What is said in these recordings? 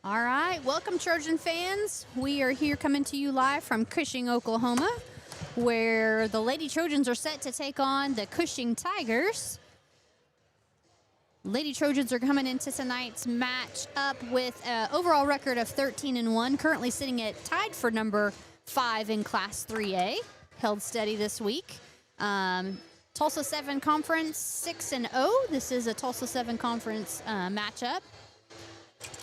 All right, welcome Trojan fans. We are here coming to you live from Cushing, Oklahoma, where the Lady Trojans are set to take on the Cushing Tigers. Lady Trojans are coming into tonight's match up with an overall record of 13-1, currently sitting at tied for number 5 in Class 3A, held steady this week. Tulsa 7 Conference 6-0. This is a Tulsa 7 Conference matchup.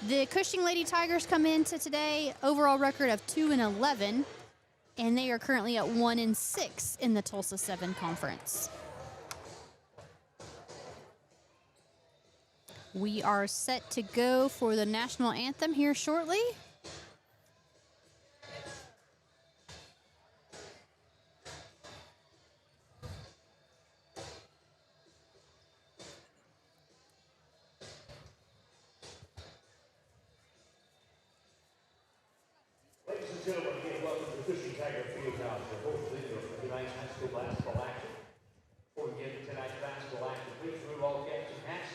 The Cushing Lady Tigers come into today, overall record of 2-11, and they are currently at 1-6 in the Tulsa 7 Conference. We are set to go for the national anthem here shortly. Ladies and gentlemen, again, welcome to the Cushing Tiger Fieldhouse, the host leader for tonight's high school basketball action. Before we get to tonight's basketball action, please remove all caps and hats.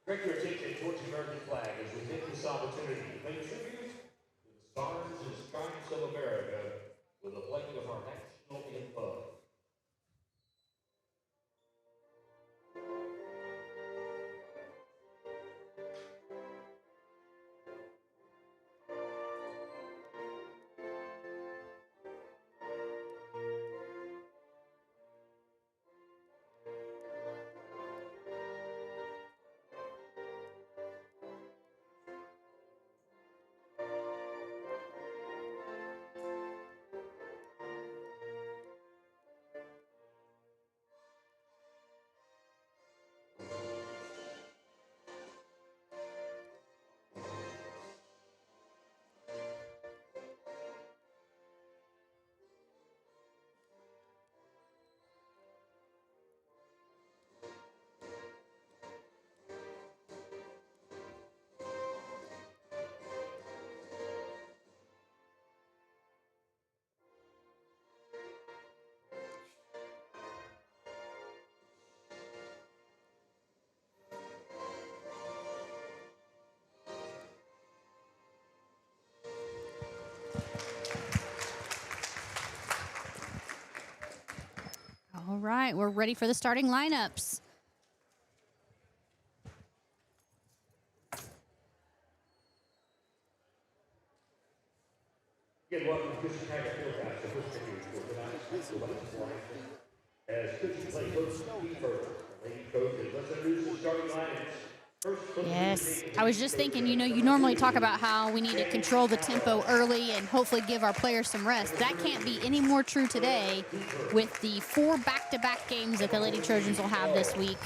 Direct your attention towards the American flag as we take this opportunity to pay tribute to the stars and stripes of America with a playing of our national anthem. All right, we're ready for the starting lineups. Again, welcome to Cushing Tiger Fieldhouse, the first tribute for tonight's high school basketball action. As Cushing plays host to Kiefer, the Lady Trojans. Let's introduce the starting lineups. Yes, I was just thinking, you normally talk about how we need to control the tempo early and hopefully give our players some rest. That can't be any more true today with the 4 back-to-back games that the Lady Trojans will have this week.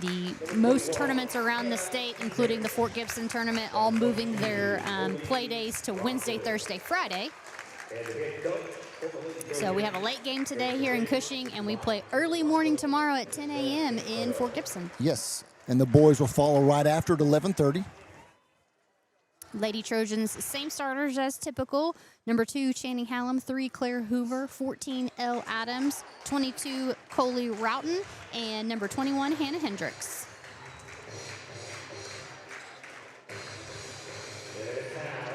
The most tournaments around the state, including the Fort Gibson tournament, all moving their play days to Wednesday, Thursday, Friday. So we have a late game today here in Cushing, and we play early morning tomorrow at 10 a.m. in Fort Gibson. Yes, and the boys will follow right after at 11:30. Lady Trojans, same starters as typical. Number 2, Channing Hallam. 3, Claire Hoover. 14, Elle Adams. 22, Coley Roughton. And number 21, Hannah Hendricks.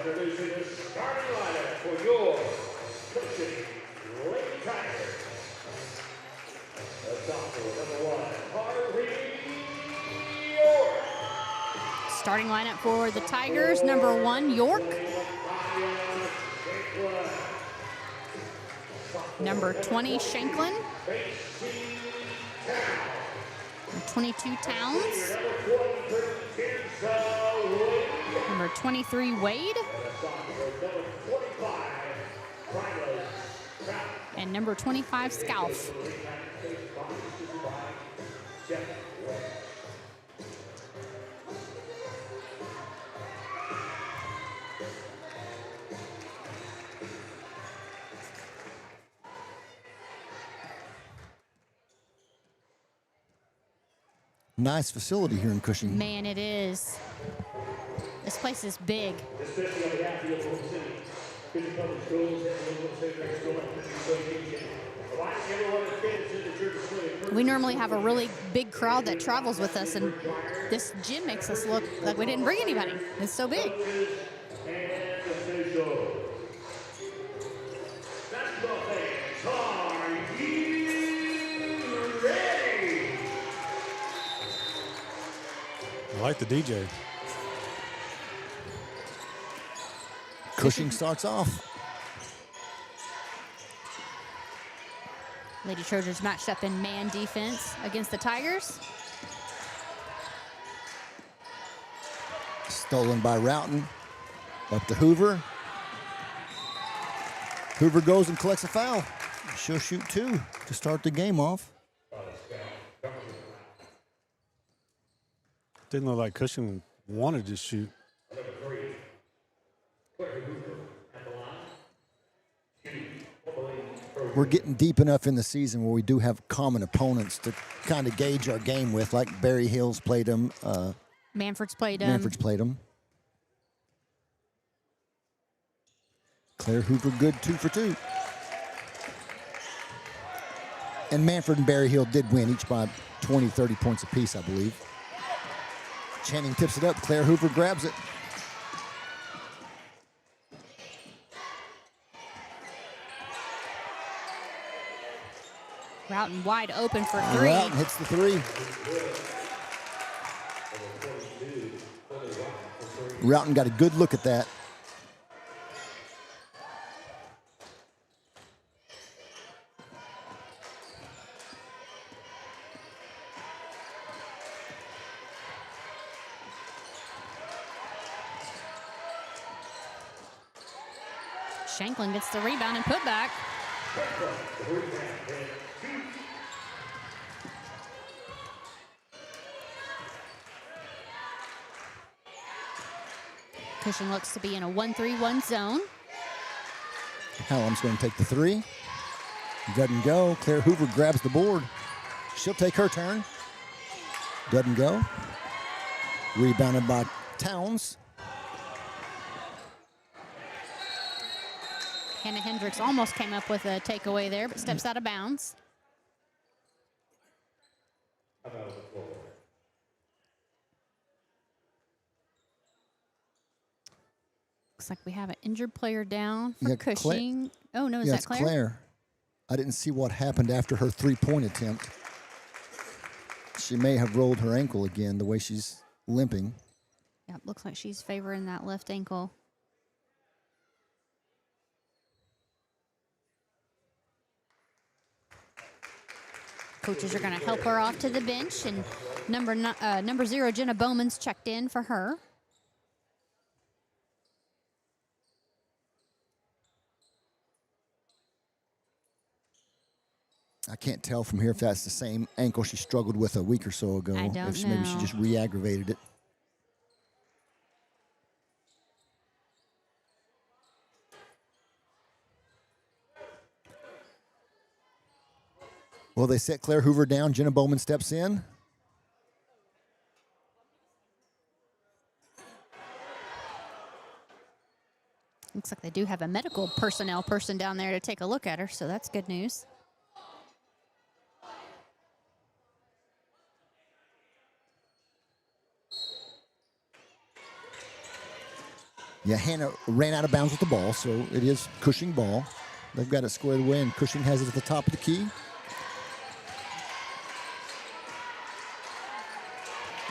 Introducing the starting lineup for your Cushing Lady Tigers. The doctor, number 1, Harvey York. Starting lineup for the Tigers. Number 1, York. Number 20, Shanklin. Number 22, Towns. Number 23, Wade. And number 25, Scalf. Nice facility here in Cushing. Man, it is. This place is big. Especially on behalf of the Oklahoma City. Cushing Public Schools and the Oklahoma City School and Cushing Association. We normally have a really big crowd that travels with us, and this gym makes us look like we didn't bring anybody. It's so big. And officials. Basketball fans, are you ready? I like the DJ. Cushing starts off. Lady Trojans matched up in man defense against the Tigers. Stolen by Roughton. Up to Hoover. Hoover goes and collects a foul. She'll shoot 2 to start the game off. Didn't look like Cushing wanted to shoot. We're getting deep enough in the season where we do have common opponents to kind of gauge our game with, like Berry Hills played them. Manford's played them. Manford's played them. Claire Hoover good 2 for 2. And Manford and Berry Hill did win, each by 20, 30 points apiece, I believe. Channing tips it up. Claire Hoover grabs it. Roughton wide open for 3. Roughton hits the 3. Roughton got a good look at that. Shanklin gets the rebound and put back. Cushing looks to be in a 1-3-1 zone. Hallam's going to take the 3. Doesn't go. Claire Hoover grabs the board. She'll take her turn. Doesn't go. Rebounded by Towns. Hannah Hendricks almost came up with a takeaway there, but steps out of bounds. Looks like we have an injured player down for Cushing. Oh, no, is that Claire? Claire. I didn't see what happened after her 3-point attempt. She may have rolled her ankle again, the way she's limping. Yeah, it looks like she's favoring that left ankle. Coaches are going to help her off to the bench, and number 0, Jenna Bowman's checked in for her. I can't tell from here if that's the same ankle she struggled with a week or so ago. I don't if maybe she know. just re-aggravated it. Well, they set Claire Hoover down. Jenna Bowman steps in. Looks like they do have a medical personnel person down there to take a look at her, so that's good news. Yeah, Hannah ran out of bounds with the ball, so it is Cushing ball. They've got it squared away, and Cushing has it at the top of the key.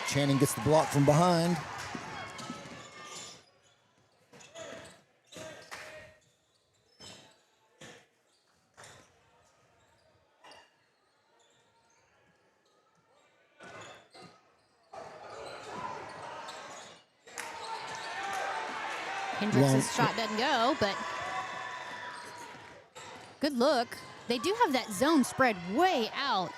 Channing gets the block from behind. Hendricks' shot doesn't go, but good look. They do have that zone spread way out.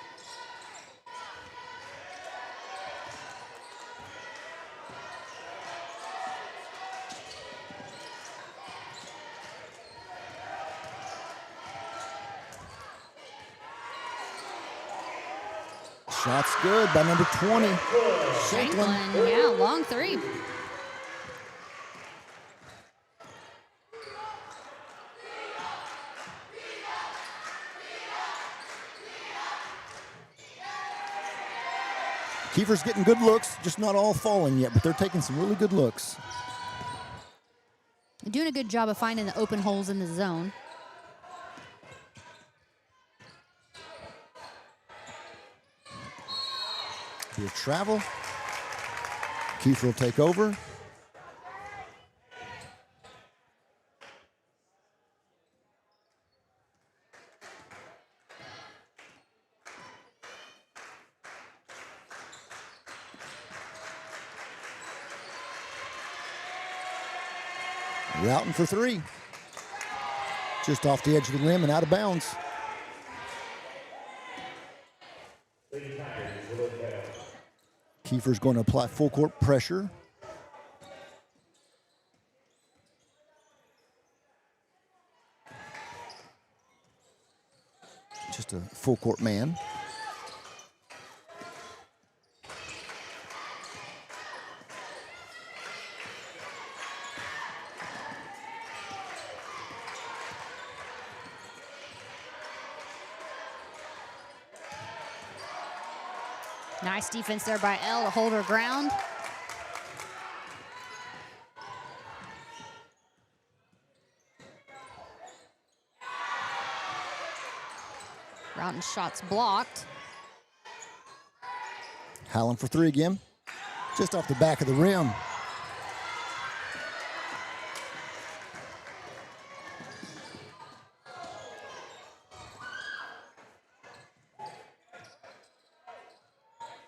Shot's good by number 20. Shanklin, yeah, long 3. Kiefer's getting good looks, just not all falling yet, but they're taking some really good looks. Doing a good job of finding the open holes in the zone. Be a travel. Kiefer will take over. Routing for three. Just off the edge of the rim and out of bounds. Kiefer's going to apply full court pressure. Just a full court man. Nice defense there by Elle to hold her ground. Routen's shots blocked. Howland for three again. Just off the back of the rim.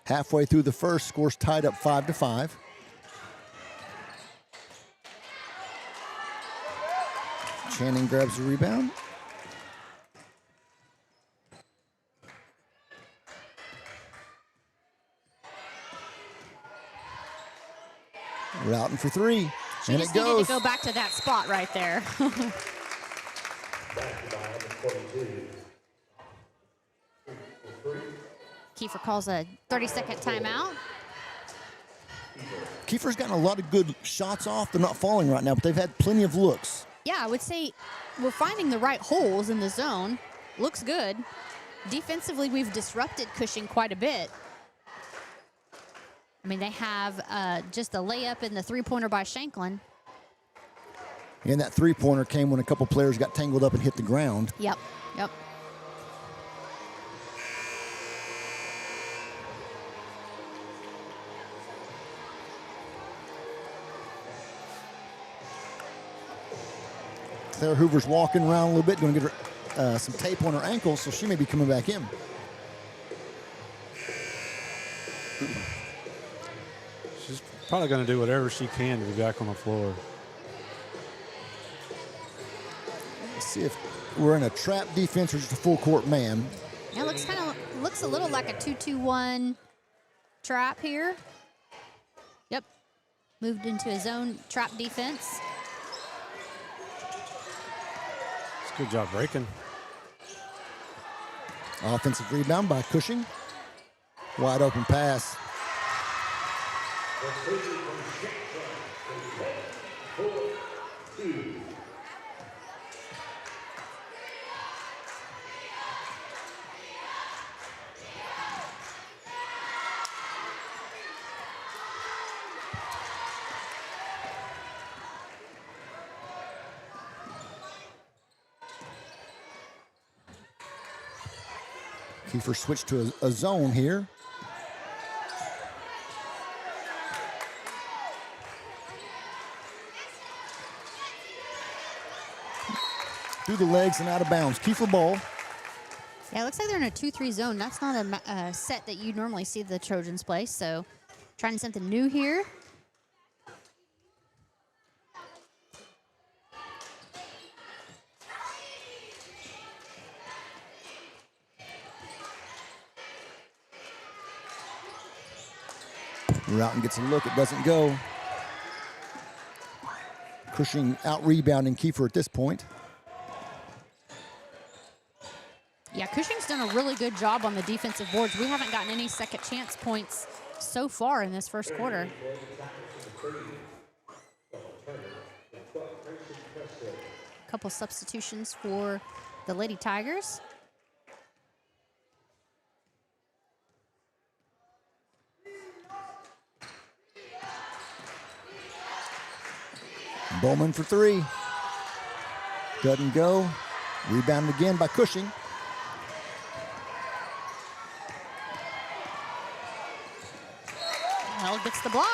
Halfway through the first, scores tied up 5-5. Channing grabs the rebound. Routing for three. She And just it needed goes. to go back to that spot right there. Kiefer calls a 30-second timeout. Kiefer's gotten a lot of good shots off. They're not falling right now, but they've had plenty of looks. Yeah, I would say we're finding the right holes in the zone. Looks good. Defensively, we've disrupted Cushing quite a bit. I mean, they have just a layup in the three-pointer by Shanklin. And that three-pointer came when a couple players got tangled up and hit the ground. Yep. Claire Hoover's walking around a little bit, going to get her some tape on her ankle, so she may be coming back in. She's probably going to do whatever she can to be back on the floor. Let's see if we're in a trap defense or just a full court man. Yeah, looks a little like a 2-2-1 trap here. Yep. Moved into a zone trap defense. It's a good job breaking. Offensive rebound by Cushing. Wide open pass. Kiefer switched to a zone here. Through the legs and out of bounds. Kiefer ball. Yeah, it looks like they're in a 2-3 zone. That's not a set that you normally see the Trojans play, so trying something new here. Routen gets a look, it doesn't go. Cushing out rebounding Kiefer at this point. Yeah, Cushing's done a really good job on the defensive boards. We haven't gotten any second chance points so far in this first quarter. A couple substitutions for the Lady Tigers. Bowman for three. Doesn't go. Rebounded again by Cushing. Well, gets the block.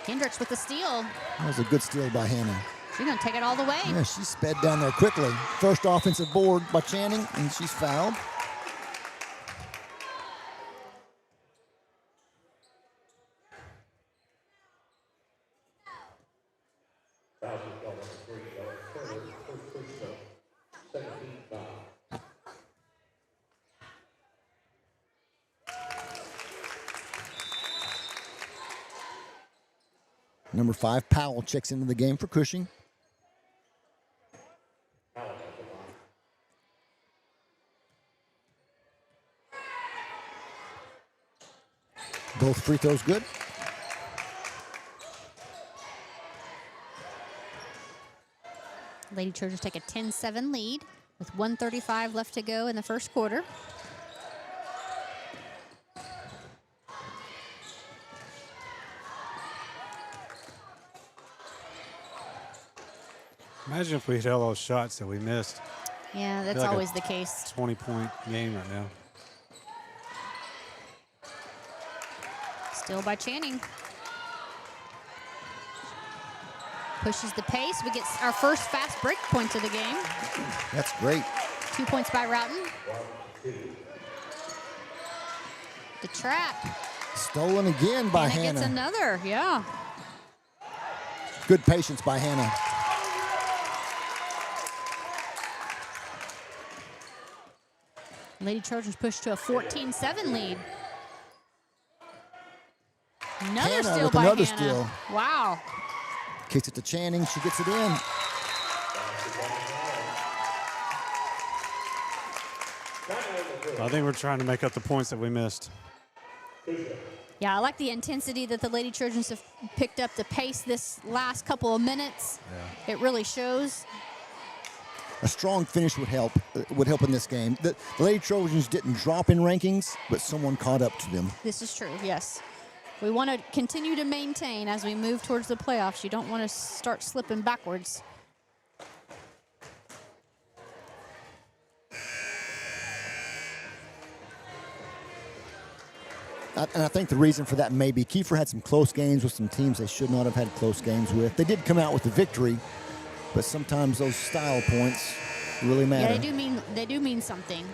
Hendricks with the steal. That was a good steal by Hannah. She's going to take it all the way. Yeah, she sped down there quickly. First offensive board by Channing, and she's fouled. Number 5, Powell checks into the game for Cushing. Both free throws good. Lady Trojans take a 10-7 lead with 1:35 left to go in the first quarter. Imagine if we hit all those shots that we missed. Yeah, that's like always the case. 20-point game right now. Still by Channing. Pushes the pace. We get our first fast break point of the game. That's great. 2 points by Roughton. The trap. Stolen again by Hannah gets Hannah. another, yeah. Good patience by Hannah. Lady Trojans push to a 14-7 lead. Another Hannah steal with by another Hannah. steal. Wow. Kicks it to Channing. She gets it in. I think we're trying to make up the points that we missed. Yeah, I like the intensity that the Lady Trojans have picked up, the pace this last couple of minutes. Yeah. It really shows. A strong finish would help in this game. The Lady Trojans didn't drop in rankings, but someone caught up to them. This is true, yes. We want to continue to maintain as we move towards the playoffs. You don't want to start slipping backwards. And I think the reason for that may be Kiefer had some close games with some teams they should not have had close games with. They did come out with the victory, but sometimes those style points really matter. Yeah, they do mean something.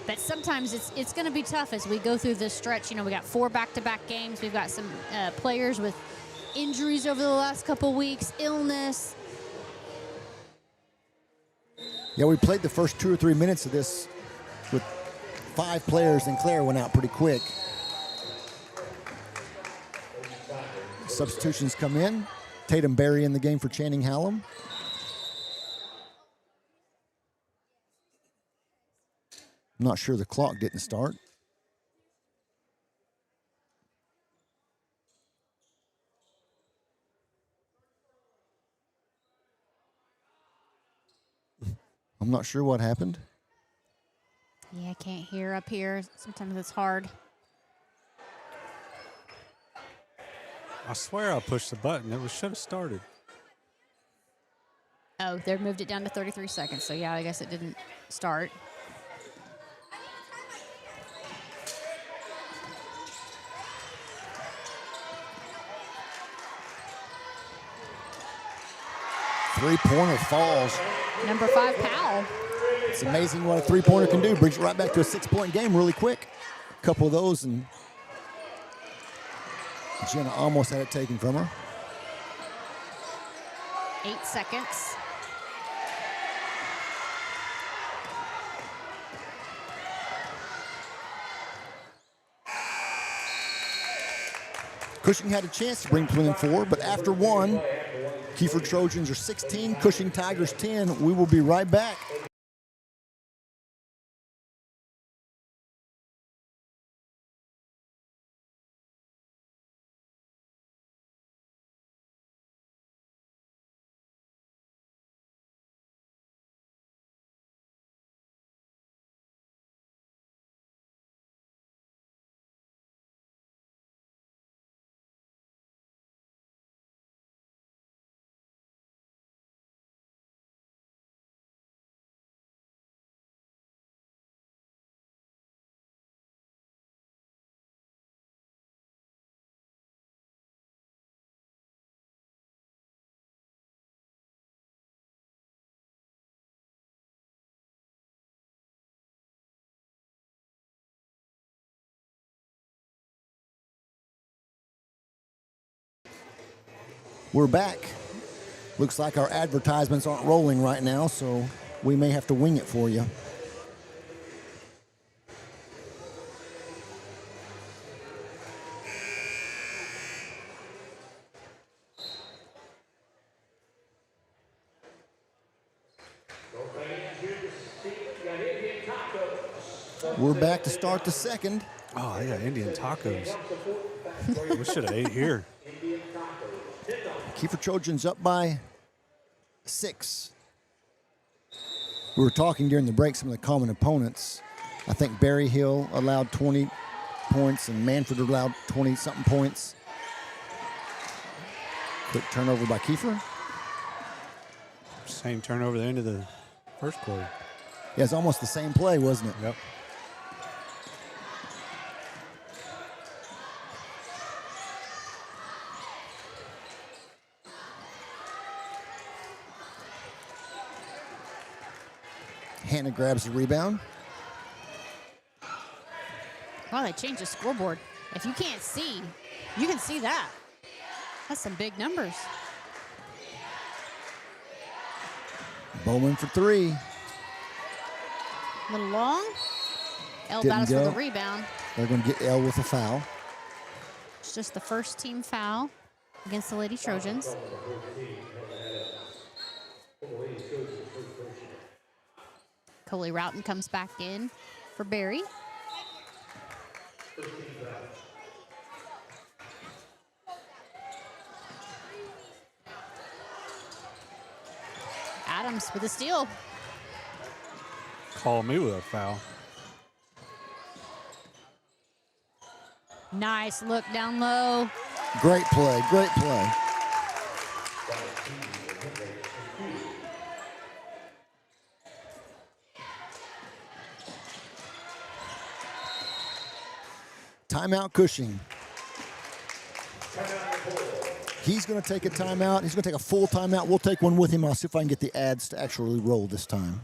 But sometimes it's going to be tough as we go through this stretch. You know, we got 4 back-to-back games. We've got some players with injuries over the last couple weeks, illness. Yeah, we played the first 2 or 3 minutes of this with 5 players, and Claire went out pretty quick. Substitutions come in. Tatum Berry in the game for Channing Hallam. I'm not sure the clock didn't start. I'm not sure what happened. Yeah, I can't hear up here. Sometimes it's hard. I swear I pushed the button. It should have started. Oh, they moved it down to 33 seconds. So, yeah, I guess it didn't start. Three-pointer falls. Number 5, Powell. It's amazing what a three-pointer can do. Brings it right back to a 6-point game really quick. A couple of those, and Jenna almost had it taken from her. 8 seconds. Cushing had a chance to bring Twin 4, but after one, Kiefer Trojans are 16, Cushing Tigers 10. We will be right back. We're back. Looks like our advertisements aren't rolling right now, so we may have to wing it for you. We're back to start the second. Oh, they got Indian tacos. We should have ate here. Kiefer Trojans up by 6. We were talking during the break some of the common opponents. I think Berry Hill allowed 20 points and Manford allowed 20-something points. Quick turnover by Kiefer. Same turnover at the end of the first quarter. Yeah, it's almost the same play, wasn't it? Yep. Hannah grabs the rebound. Well, they changed the scoreboard. If you can't see, you can see that. That's some big numbers. Bowman for 3. A little long. Elle Didn't battles for go. the rebound. They're going to get Elle with a foul. It's just the first team foul against the Lady Trojans. Coley Roughton comes back in for Barry. Adams with a steal. Call me with a foul. Nice look down low. Great play, great play. Timeout Cushing. He's going to take a timeout. He's going to take a full timeout. We'll take one with him. I'll see if I can get the ads to actually roll this time.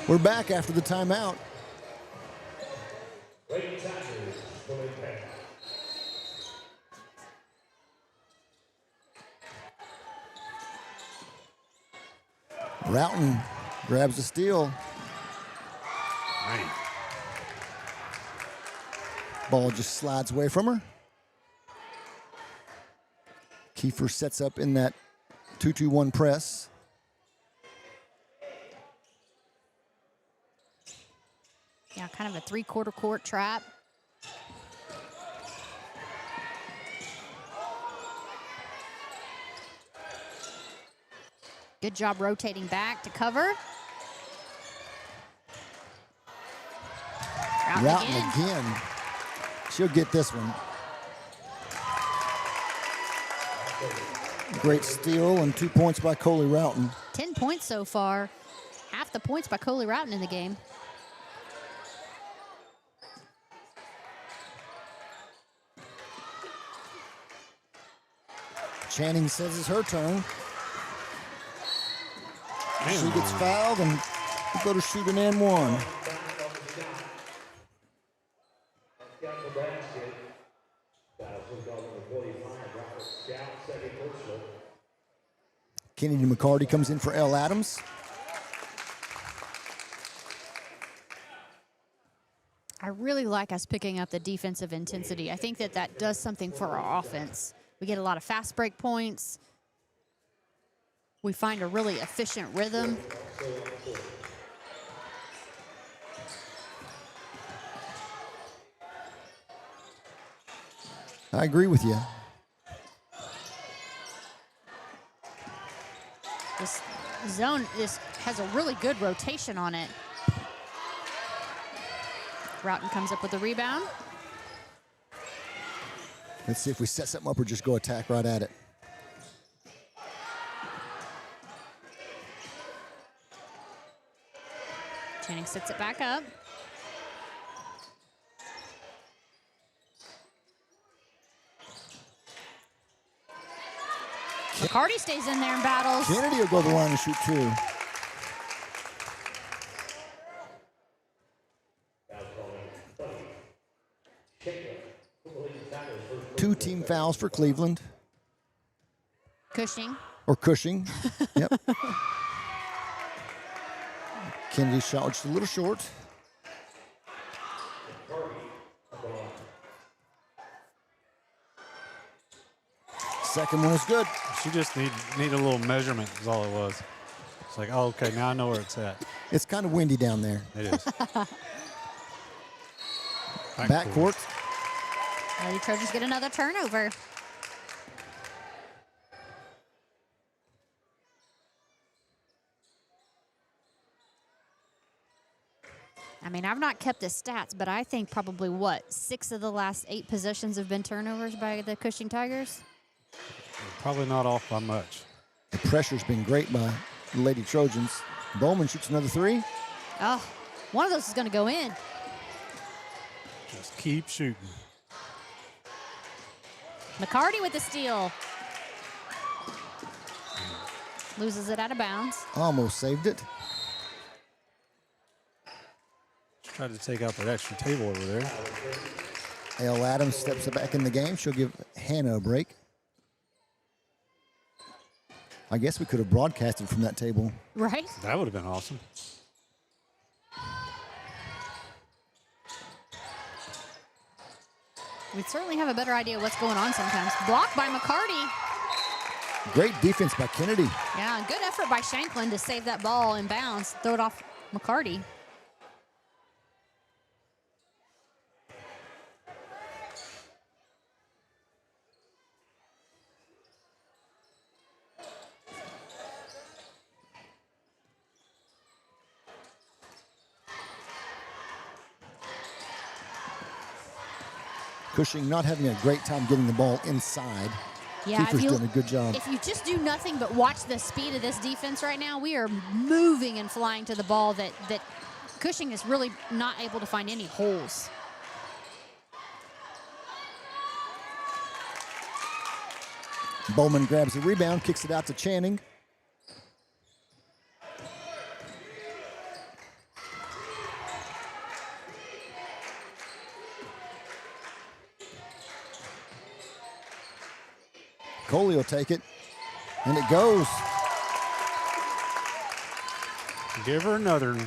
We're back after the timeout. Roughton grabs the steal. Man. Ball just slides away from her. Kiefer sets up in that 2-2-1 press. Yeah, kind of a three-quarter court trap. Good job rotating back to cover. Roughton again. She'll get this one. Great steal and 2 points by Coley Roughton. 10 points so far. Half the points by Coley Roughton in the game. Channing says it's her turn. Man. She gets fouled and we go to shoot an and one. Kennedy McCarty comes in for Elle Adams. I really like us picking up the defensive intensity. I think that does something for our offense. We get a lot of fast break points. We find a really efficient rhythm. I agree with you. This zone has a really good rotation on it. Roughton comes up with the rebound. Let's see if we set something up or just go attack right at it. Channing sets it back up. McCarty stays in there and battles. Kennedy will go to the line and shoot two. Two team fouls for Cleveland. Cushing. Or Cushing. Yep. Kennedy's shot was just a little short. Second one is good. She just need a little measurement is all it was. It's like, oh, okay, now I know where it's at. It's kind of windy down there. It is. Backcourt. Lady Trojans get another turnover. I mean, I've not kept the stats, but I think probably, 6 of the last 8 possessions have been turnovers by the Cushing Tigers? Probably not off by much. The pressure's been great by the Lady Trojans. Bowman shoots another three. Oh, one of those is going to go in. Just keep shooting. McCarty with the steal. Loses it out of bounds. Almost saved it. Tried to take out that extra table over there. Elle Adams steps back in the game. She'll give Hannah a break. I guess we could have broadcasted from that table. Right? That would have been awesome. We'd certainly have a better idea what's going on sometimes. Blocked by McCarty. Great defense by Kennedy. Yeah, good effort by Shanklin to save that ball in bounds. Throw it off McCarty. Cushing not having a great time getting the ball inside. Yeah, Kiefer's doing a good job. If you just do nothing but watch the speed of this defense right now, we are moving and flying to the ball that Cushing is really not able to find any holes. Bowman grabs the rebound, kicks it out to Channing. Coley will take it, and it goes. Give her another.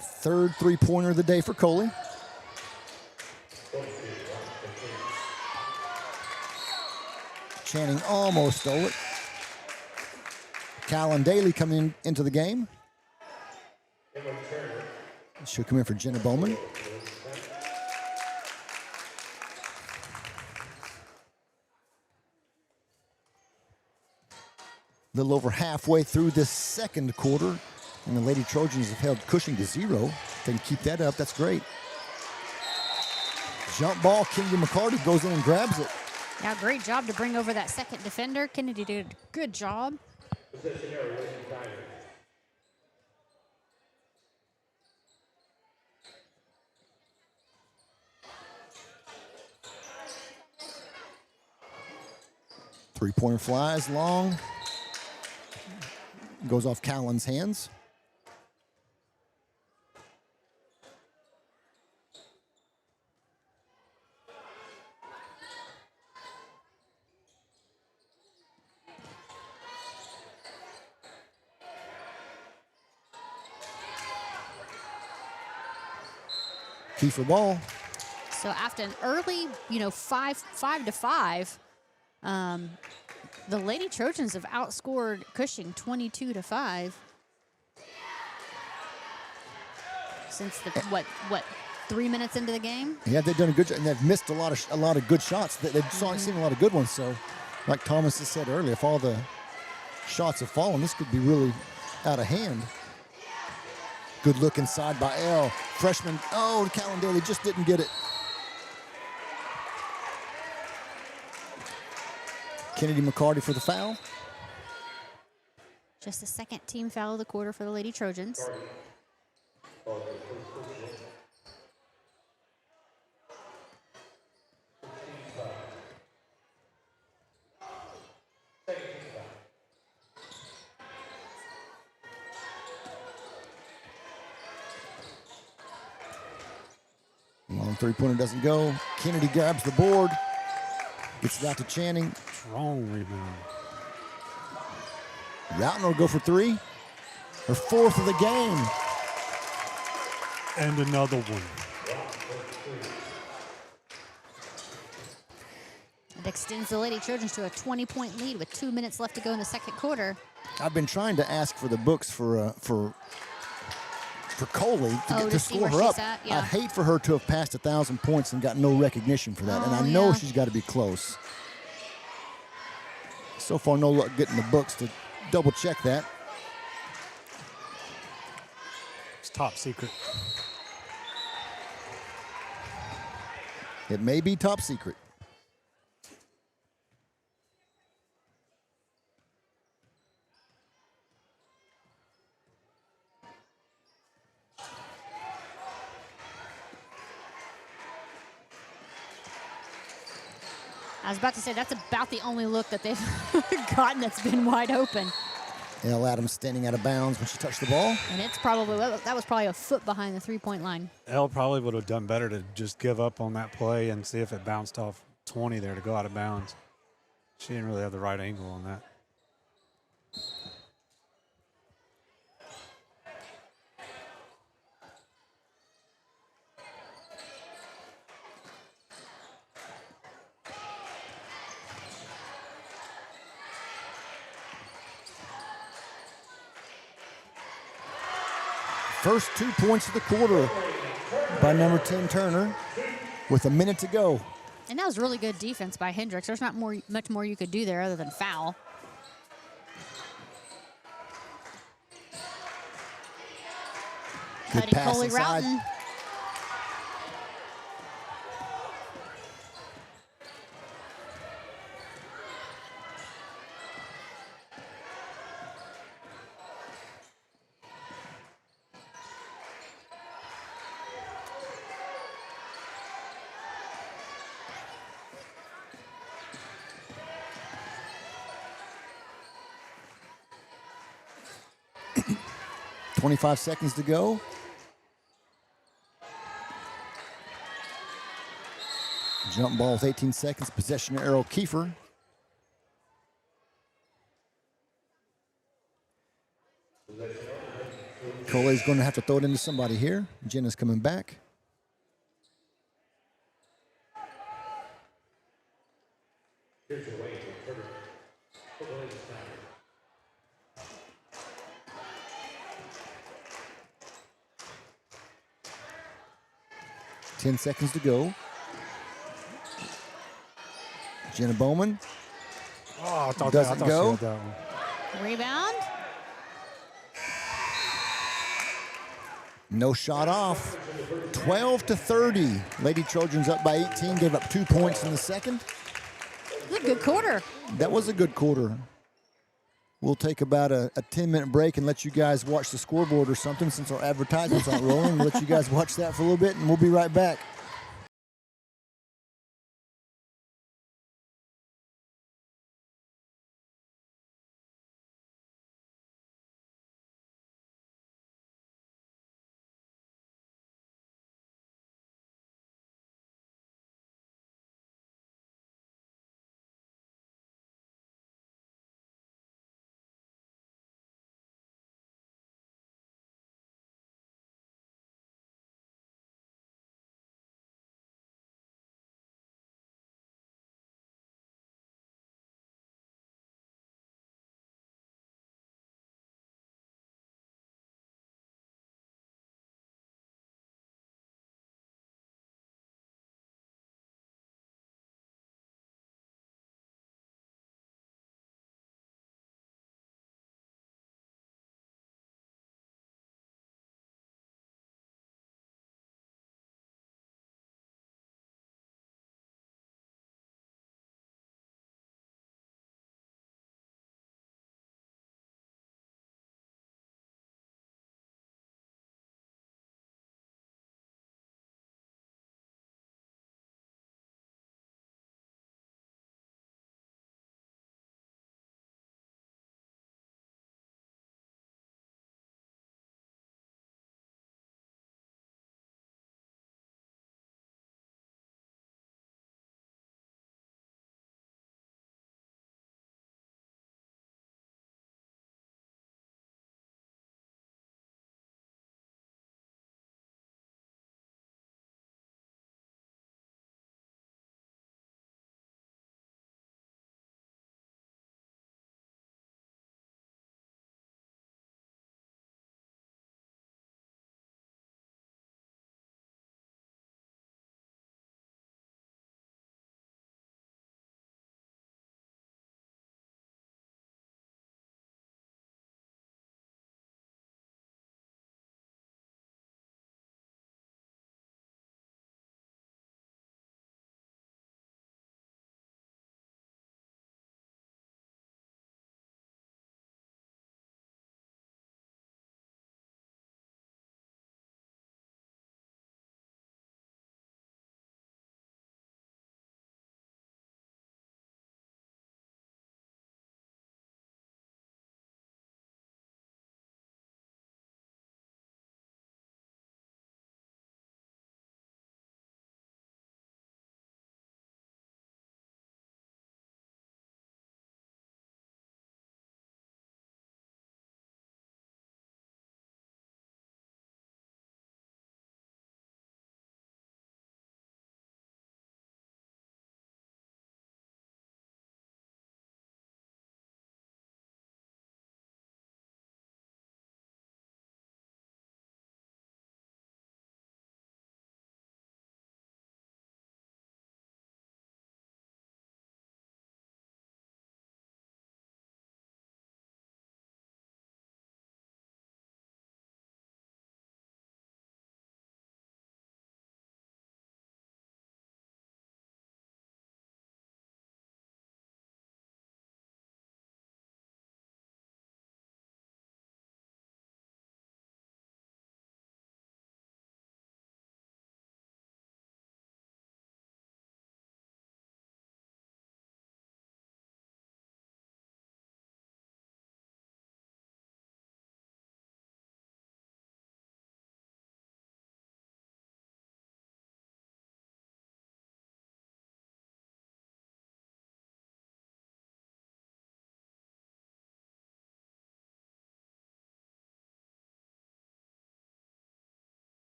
Third three-pointer of the day for Coley. Channing almost stole it. Callan Daly coming into the game. She'll come in for Jenna Bowman. A little over halfway through this second quarter, and the Lady Trojans have held Cushing to 0. If they can keep that up, that's great. Jump ball, Kennedy McCarty goes in and grabs it. Yeah, great job to bring over that second defender. Kennedy did a good job. Three-pointer flies long. Goes off Callan's hands. Kiefer ball. So after an early, 5-5, the Lady Trojans have outscored Cushing 22-5 since the what 3 minutes into the game. Yeah, they've done a good job, and they've missed a lot of good shots. They've seen a lot of good ones. So, like Thomas has said earlier, if all the shots have fallen, this could be really out of hand. Good look inside by L. Freshman. Oh, Callan Daly just didn't get it. Kennedy McCarty for the foul. Just the second team foul of the quarter for the Lady Trojans. Long three-pointer doesn't go. Kennedy grabs the board. Gets it out to Channing. Strong rebound. Routon will go for three. Her fourth of the game. And another one. It extends the Lady Trojans to a 20-point lead with 2 minutes left to go in the second quarter. I've been trying to ask for the books for Coley to see score where her she's up. at, yeah. I'd hate for her to have passed 1,000 points and got no recognition for that. And I know yeah. she's got to be close. So far, no luck getting the books to double check that. It's top secret. It may be top secret. I was about to say that's about the only look that they've gotten that's been wide open. Elle Adams standing out of bounds when she touched the ball. And it's probably, that was probably a foot behind the three-point line. Elle probably would have done better to just give up on that play and see if it bounced off 20 there to go out of bounds. She didn't really have the right angle on that. First 2 points of the quarter by number 10 Turner with a minute to go. And that was really good defense by Hendricks. There's not much more you could do there other than foul. Good Cutting pass Coley inside. Routon. .25 seconds to go. Jump ball with 18 seconds. Possession arrow Kiefer. Coley's going to have to throw it into somebody here. Jenna's coming back. Here's your way. For the ladies' time. 10 seconds to go. Jenna Bowman. Oh, I thought Doesn't I thought go. she had that one. Rebound. No shot off. 12-30. Lady Trojans up by 18. Gave up 2 points in the second. It was a good quarter. That was a good quarter. We'll take about a 10-minute break and let you guys watch the scoreboard or something since our advertisements aren't rolling. We'll let you guys watch that for a little bit, and we'll be right back.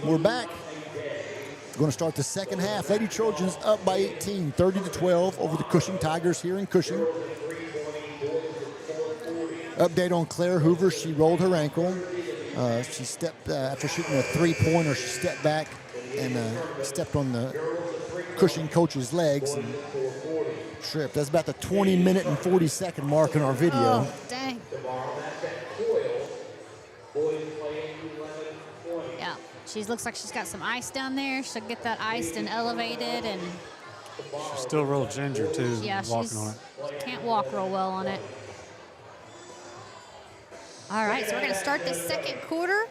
We're back. Going to start the second half. Lady Trojans up by 18, 30-12 over the Cushing Tigers here in Cushing. Update on Claire Hoover. She rolled her ankle. She stepped, after shooting a three-pointer, she stepped back and stepped on the Cushing coach's legs and tripped. That's about the 20-minute and 40-second mark in our video. Oh, dang. Yeah, she looks like she's got some ice down there. She'll get that iced and elevated, and She's still real ginger, too, yeah, walking on it. can't walk real well on it. All right, so we're going to start the second quarter.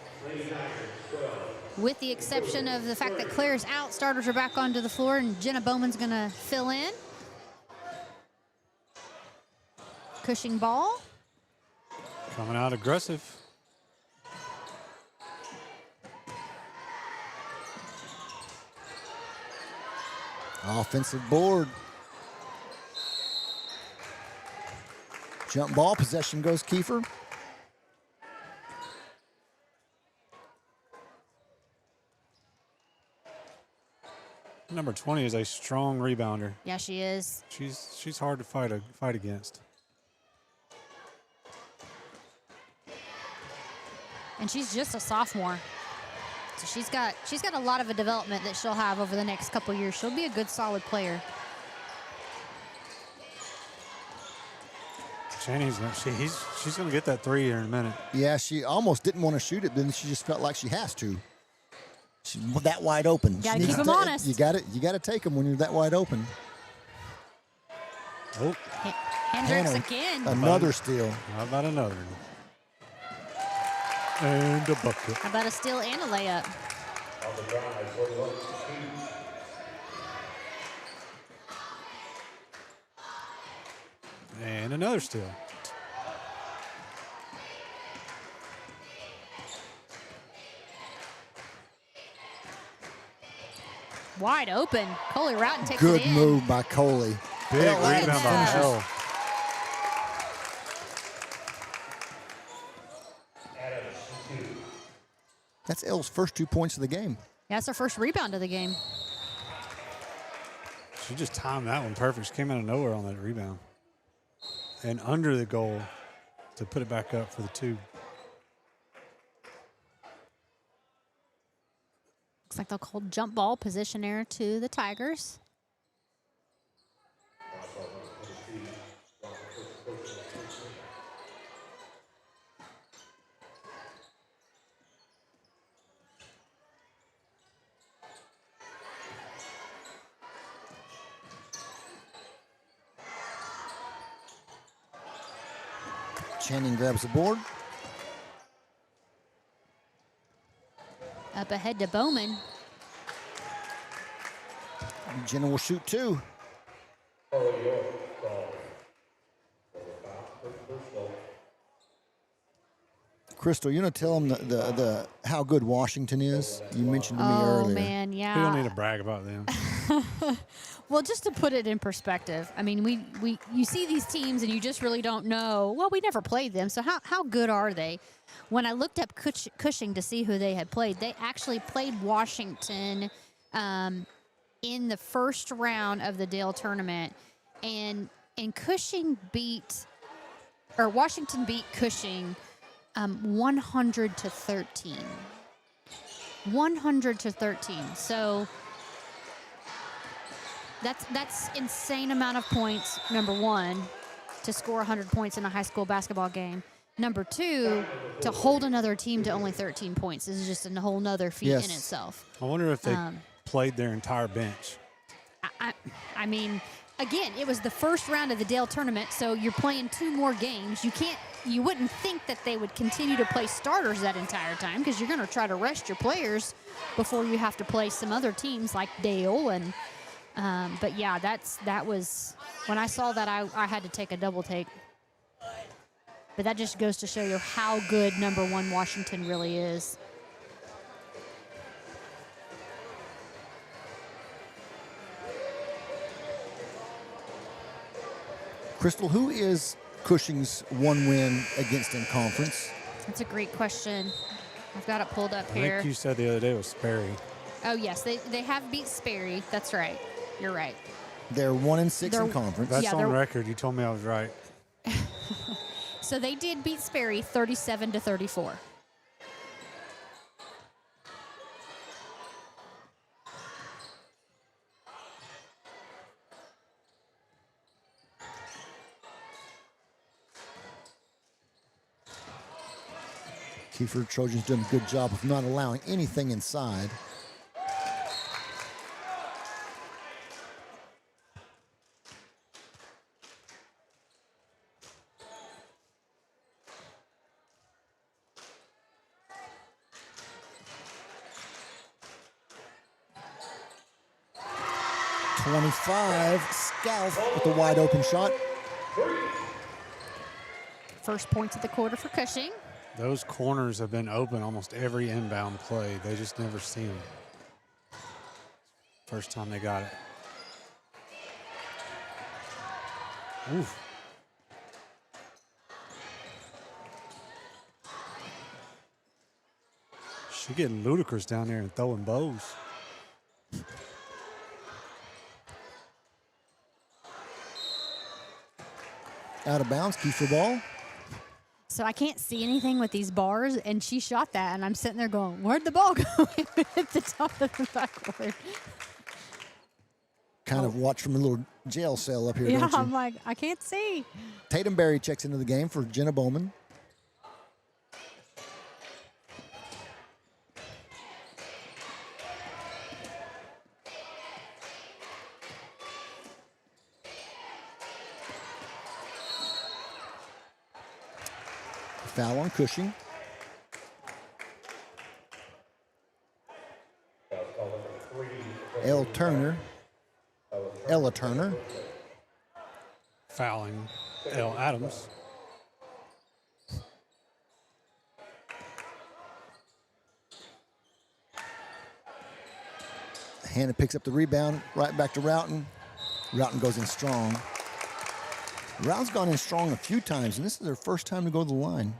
With the exception of the fact that Claire's out, starters are back onto the floor, and Jenna Bowman's going to fill in. Cushing ball. Coming out aggressive. Offensive board. Jump ball. Possession goes Kiefer. Number 20 is a strong rebounder. Yeah, she is. She's hard to fight against. And she's just a sophomore. So she's got a lot of a development that she'll have over the next couple years. She'll be a good, solid player. Channing's she's going to get that three here in a minute. Yeah, she almost didn't want to shoot it, but then she just felt like she has to. She's that wide open. Gotta keep them honest. You got to take them when you're that wide open. Oh, Hendricks Hannah, again. Another steal. how about another? And a bucket. How about a steal and a layup? On the drive, 41 to 2. And another steal. Wide open. Coley Roughton takes Good it in. move by Coley. Big rebound by Yeah. Michelle. That's Elle's first 2 points of the game. Yeah, that's her first rebound of the game. She just timed that one perfect. She came out of nowhere on that rebound. And under the goal to put it back up for the two. Looks like they'll call jump ball position error to the Tigers. Channing grabs the board. Up ahead to Bowman. Jenna will shoot two. Crystal, you know, tell them the how good Washington is. You mentioned to me Oh, earlier. man, We yeah. don't need to brag about them. Well, just to put it in perspective, I mean, you see these teams and you just really don't know. Well, we never played them, so how good are they? When I looked up Cushing to see who they had played, they actually played Washington in the first round of the Dale tournament, and Washington beat Cushing 100-13. 100-13. So that's insane amount of points. Number one, to score 100 points in a high school basketball game. Number two, to hold another team to only 13 points is just a whole nother feat in itself. I wonder if they played their entire bench. I mean, again, it was the first round of the Dale tournament, so you're playing 2 more games. You wouldn't think that they would continue to play starters that entire time, because you're going to try to rest your players before you have to play some other teams like Dale. And but yeah, that was when I saw that I had to take a double take. But that just goes to show you how good number 1 Washington really is. Crystal, who is Cushing's one win against in conference? That's a great question. I've got it pulled up I here. think you said the other day it was Sperry. Oh, yes, they have beat Sperry. That's right. You're right. They're 1-6 They're- in conference. That's Yeah, on they're- record. You told me I was right. So they did beat Sperry 37-34. Kiefer Trojans doing a good job of not allowing anything inside. .25, Scalf with a wide open shot. First points of the quarter for Cushing. Those corners have been open almost every inbound play. They just never see them. First time they got it. Oof. She getting ludicrous down there and throwing bows. Out of bounds, Kiefer ball. So I can't see anything with these bars, and she shot that, and I'm sitting there going, where'd the ball go? At the top of the backboard. Kind of watch from a little jail cell up here, Yeah, don't you? I'm like, I can't see. Tatum Berry checks into the game for Jenna Bowman. Foul on Cushing. Ella Turner. Fouling L. Adams. Hannah picks up the rebound, right back to Roughton. Roughton goes in strong. Roughton's gone in strong a few times, and this is their first time to go to the line.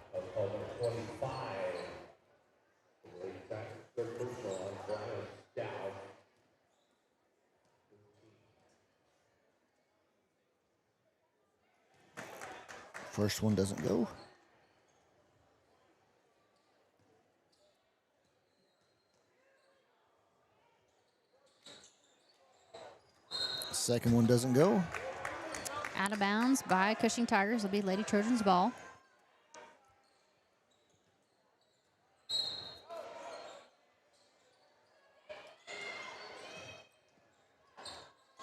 First one doesn't go. Second one doesn't go. Out of bounds by Cushing Tigers. Will be Lady Trojans ball.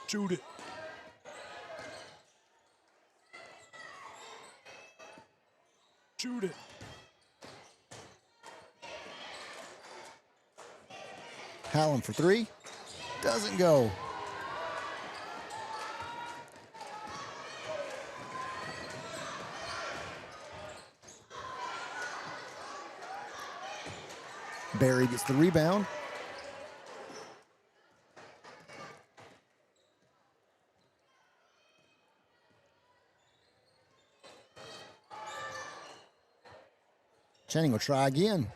Shoot it. Shoot it. Hallam for three. Doesn't go. Barry gets the rebound. Channing will try again.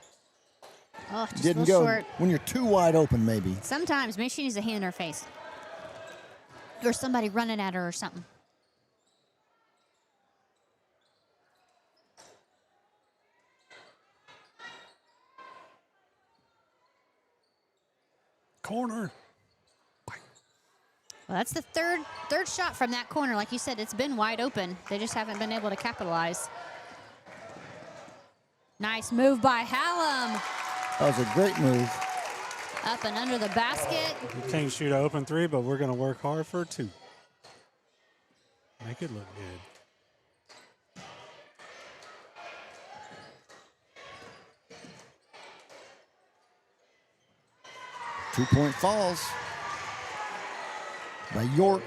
Oh, just Didn't a go. little short. When you're too wide open, maybe. Sometimes maybe she needs a hand in her face. Or somebody running at her or something. Corner. Well, that's the third shot from that corner. Like you said, it's been wide open. They just haven't been able to capitalize. Nice move by Hallam. That was a great move. Up and under the basket. We can't shoot an open three, but we're going to work hard for a two. Make it look good. Two-point falls by York.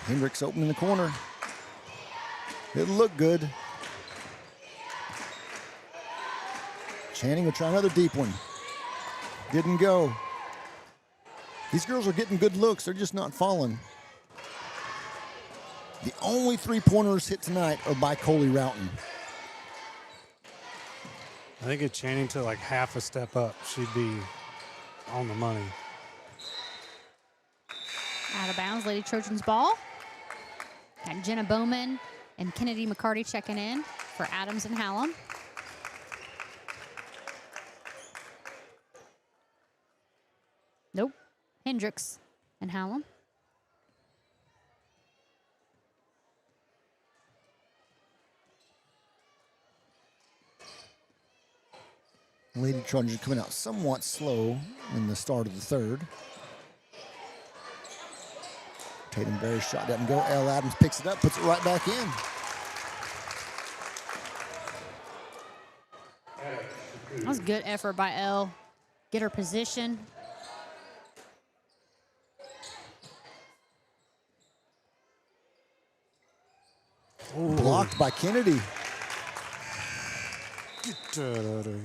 Hendricks open in the corner. It looked good. Channing will try another deep one. Didn't go. These girls are getting good looks. They're just not falling. The only three-pointers hit tonight are by Coley Roughton. I think if Channing took like half a step up, she'd be on the money. Out of bounds, Lady Trojans ball. Got Jenna Bowman and Kennedy McCarty checking in for Adams and Hallam. Nope. Hendricks and Hallam. Lady Trojans coming out somewhat slow in the start of the third. Tatum Berry's shot doesn't go. Elle Adams picks it up, puts it right back in. That was good effort by Elle. Get her position. Ooh. Blocked by Kennedy. Get that out of here.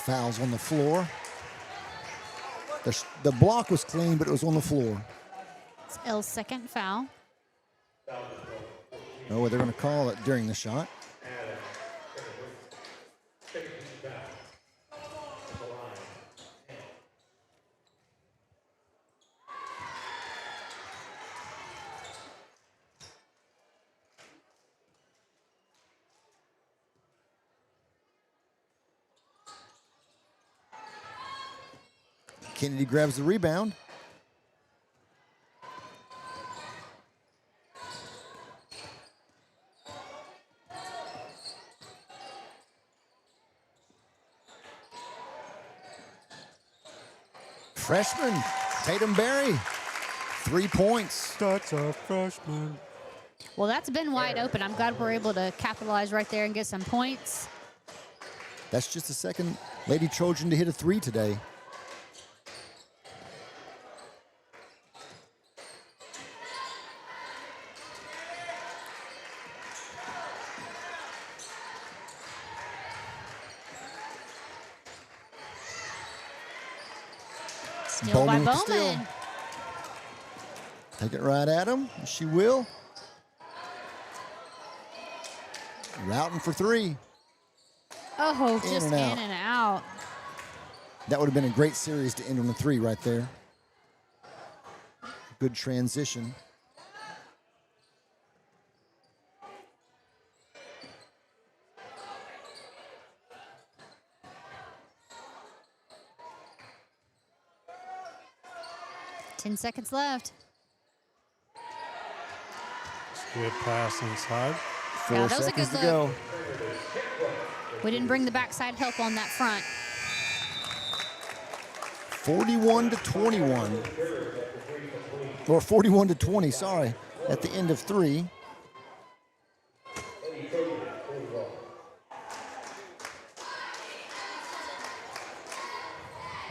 Fouls on the floor. The block was clean, but it was on the floor. It's Elle's second foul. Oh, they're going to call it during the shot. Kennedy grabs the rebound. Freshman, Tatum Berry, 3 points. That's a freshman. Well, that's been wide open. I'm glad we're able to capitalize right there and get some points. That's just the second Lady Trojan to hit a three today. Steal by with the steal. Bowman. Take it right at him. She will. Routing for three. Oh, In just and out. in and out. That would have been a great series to end on a three right there. Good transition. Ten seconds left. Good pass inside. Four that was a seconds good to go. look. We didn't bring the backside help on that front. 41 to 21. Or 41 to 20, sorry, at the end of three.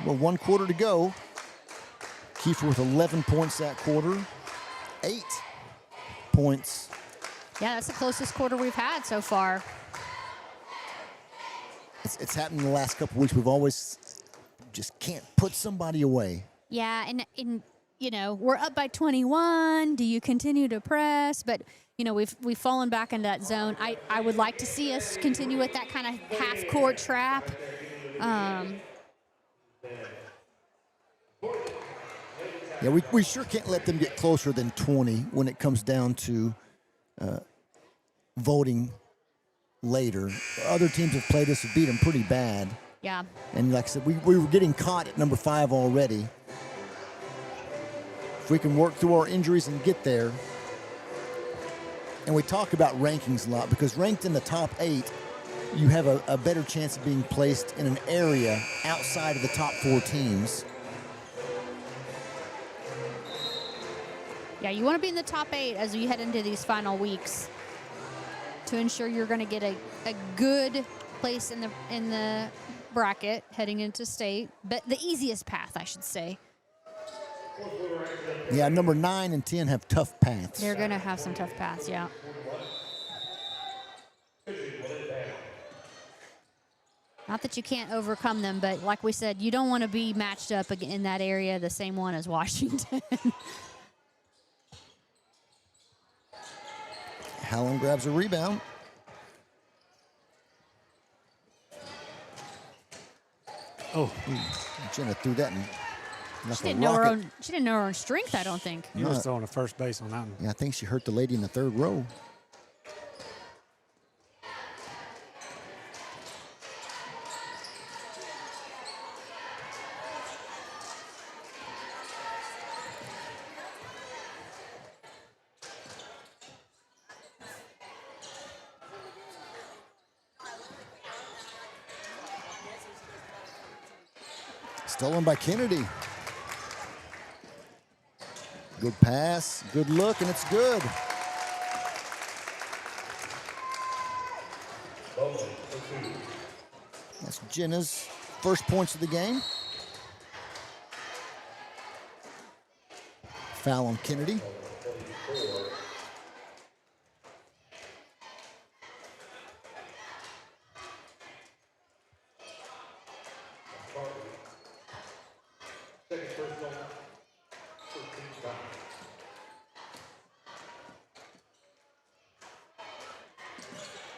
Well, 1 quarter to go. Kiefer with 11 points that quarter. 8 points. Yeah, that's the closest quarter we've had so far. It's happened in the last couple weeks. We've always just can't put somebody away. Yeah, and you know, we're up by 21. Do you continue to press? But you know, we've fallen back into that zone. I would like to see us continue with that kind of half-court trap. Yeah, we sure can't let them get closer than 20 when it comes down to voting later. Other teams have played us and beat them pretty bad. Yeah. And like I said, we were getting caught at number 5 already. If we can work through our injuries and get there. And we talk about rankings a lot because ranked in the top 8 you have a better chance of being placed in an area outside of the top 4 teams. Yeah, you want to be in the top 8 as you head into these final weeks to ensure you're going to get a good place in the bracket heading into state, but the easiest path, I should say. Yeah, number 9 and 10 have tough paths. They're going to have some tough paths, yeah. Not that you can't overcome them, but like we said, you don't want to be matched up in that area, the same one as Washington. Hallam grabs a rebound. Oh, Jenna threw that in. She didn't know her own strength, I don't think. you was throwing a first base on that one. Yeah, I think she hurt the lady in the 3rd row. Stolen by Kennedy. Good pass, good look, and it's good. That's Jenna's first points of the game. Foul on Kennedy.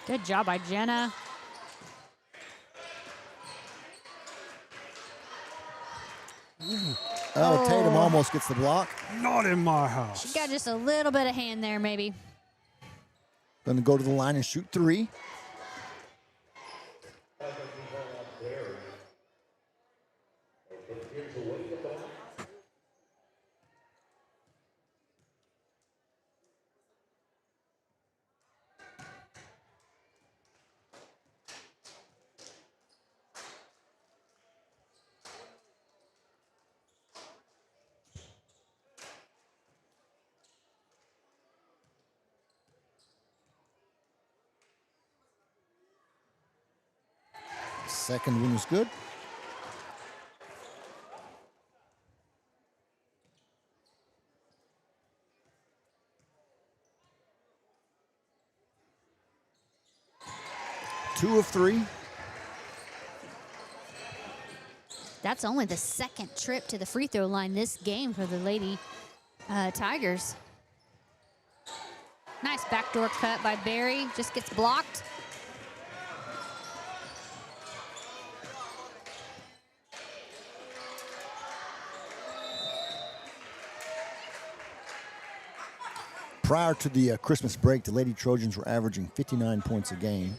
Good job by Jenna. Oh, Tatum almost gets the block. Not in my house. She got just a little bit of hand there, maybe. Going to go to the line and shoot 3. Second one was good. Two of 3. That's only the second trip to the free throw line this game for the Lady Tigers. Nice backdoor cut by Barry. Just gets blocked. Prior to the Christmas break, the Lady Trojans were averaging 59 points a game.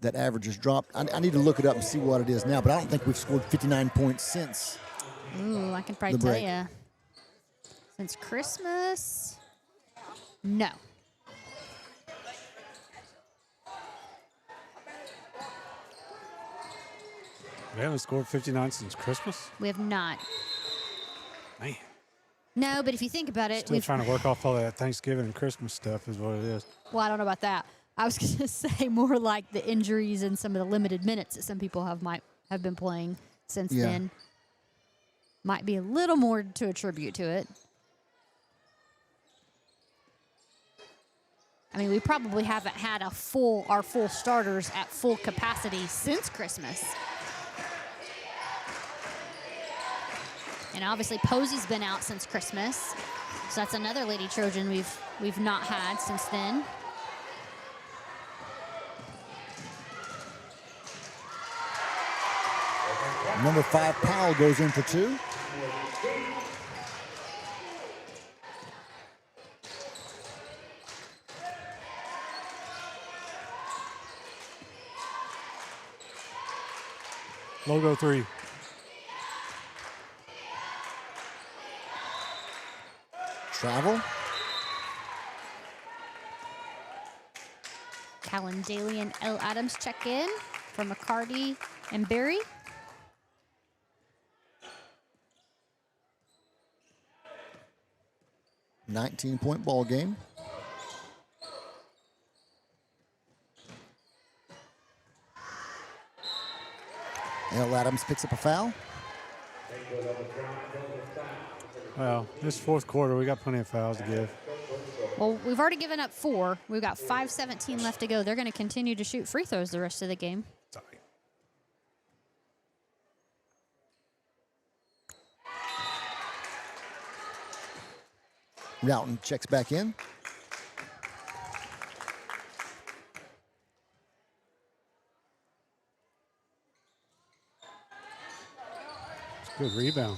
That average has dropped. I need to look it up and see what it is now, but I don't think we've scored 59 points since. Ooh, I can probably tell you. Since Christmas, no. We haven't scored 59 since Christmas? We have not. Man. No, but if you think about it, Still trying to work off all that Thanksgiving and Christmas stuff is what it is. Well, I don't know about that. I was going to say more like the injuries and some of the limited minutes that some people might have been playing since then. Might be a little more to attribute to it. I mean, we probably haven't had our full starters at full capacity since Christmas. And obviously Posey's been out since Christmas. So that's another Lady Trojan we've not had since then. Number 5, Powell, goes in for 2. Logo 3. Travel. Callan Daly and L. Adams check in for McCarty and Berry. $19-point ball game. L. Adams picks up a foul. Well, this fourth quarter, we got plenty of fouls to give. Well, we've already given up 4. We've got 5:17 left to go. They're going to continue to shoot free throws the rest of the game. Sorry. Routon checks back in. It's a good rebound.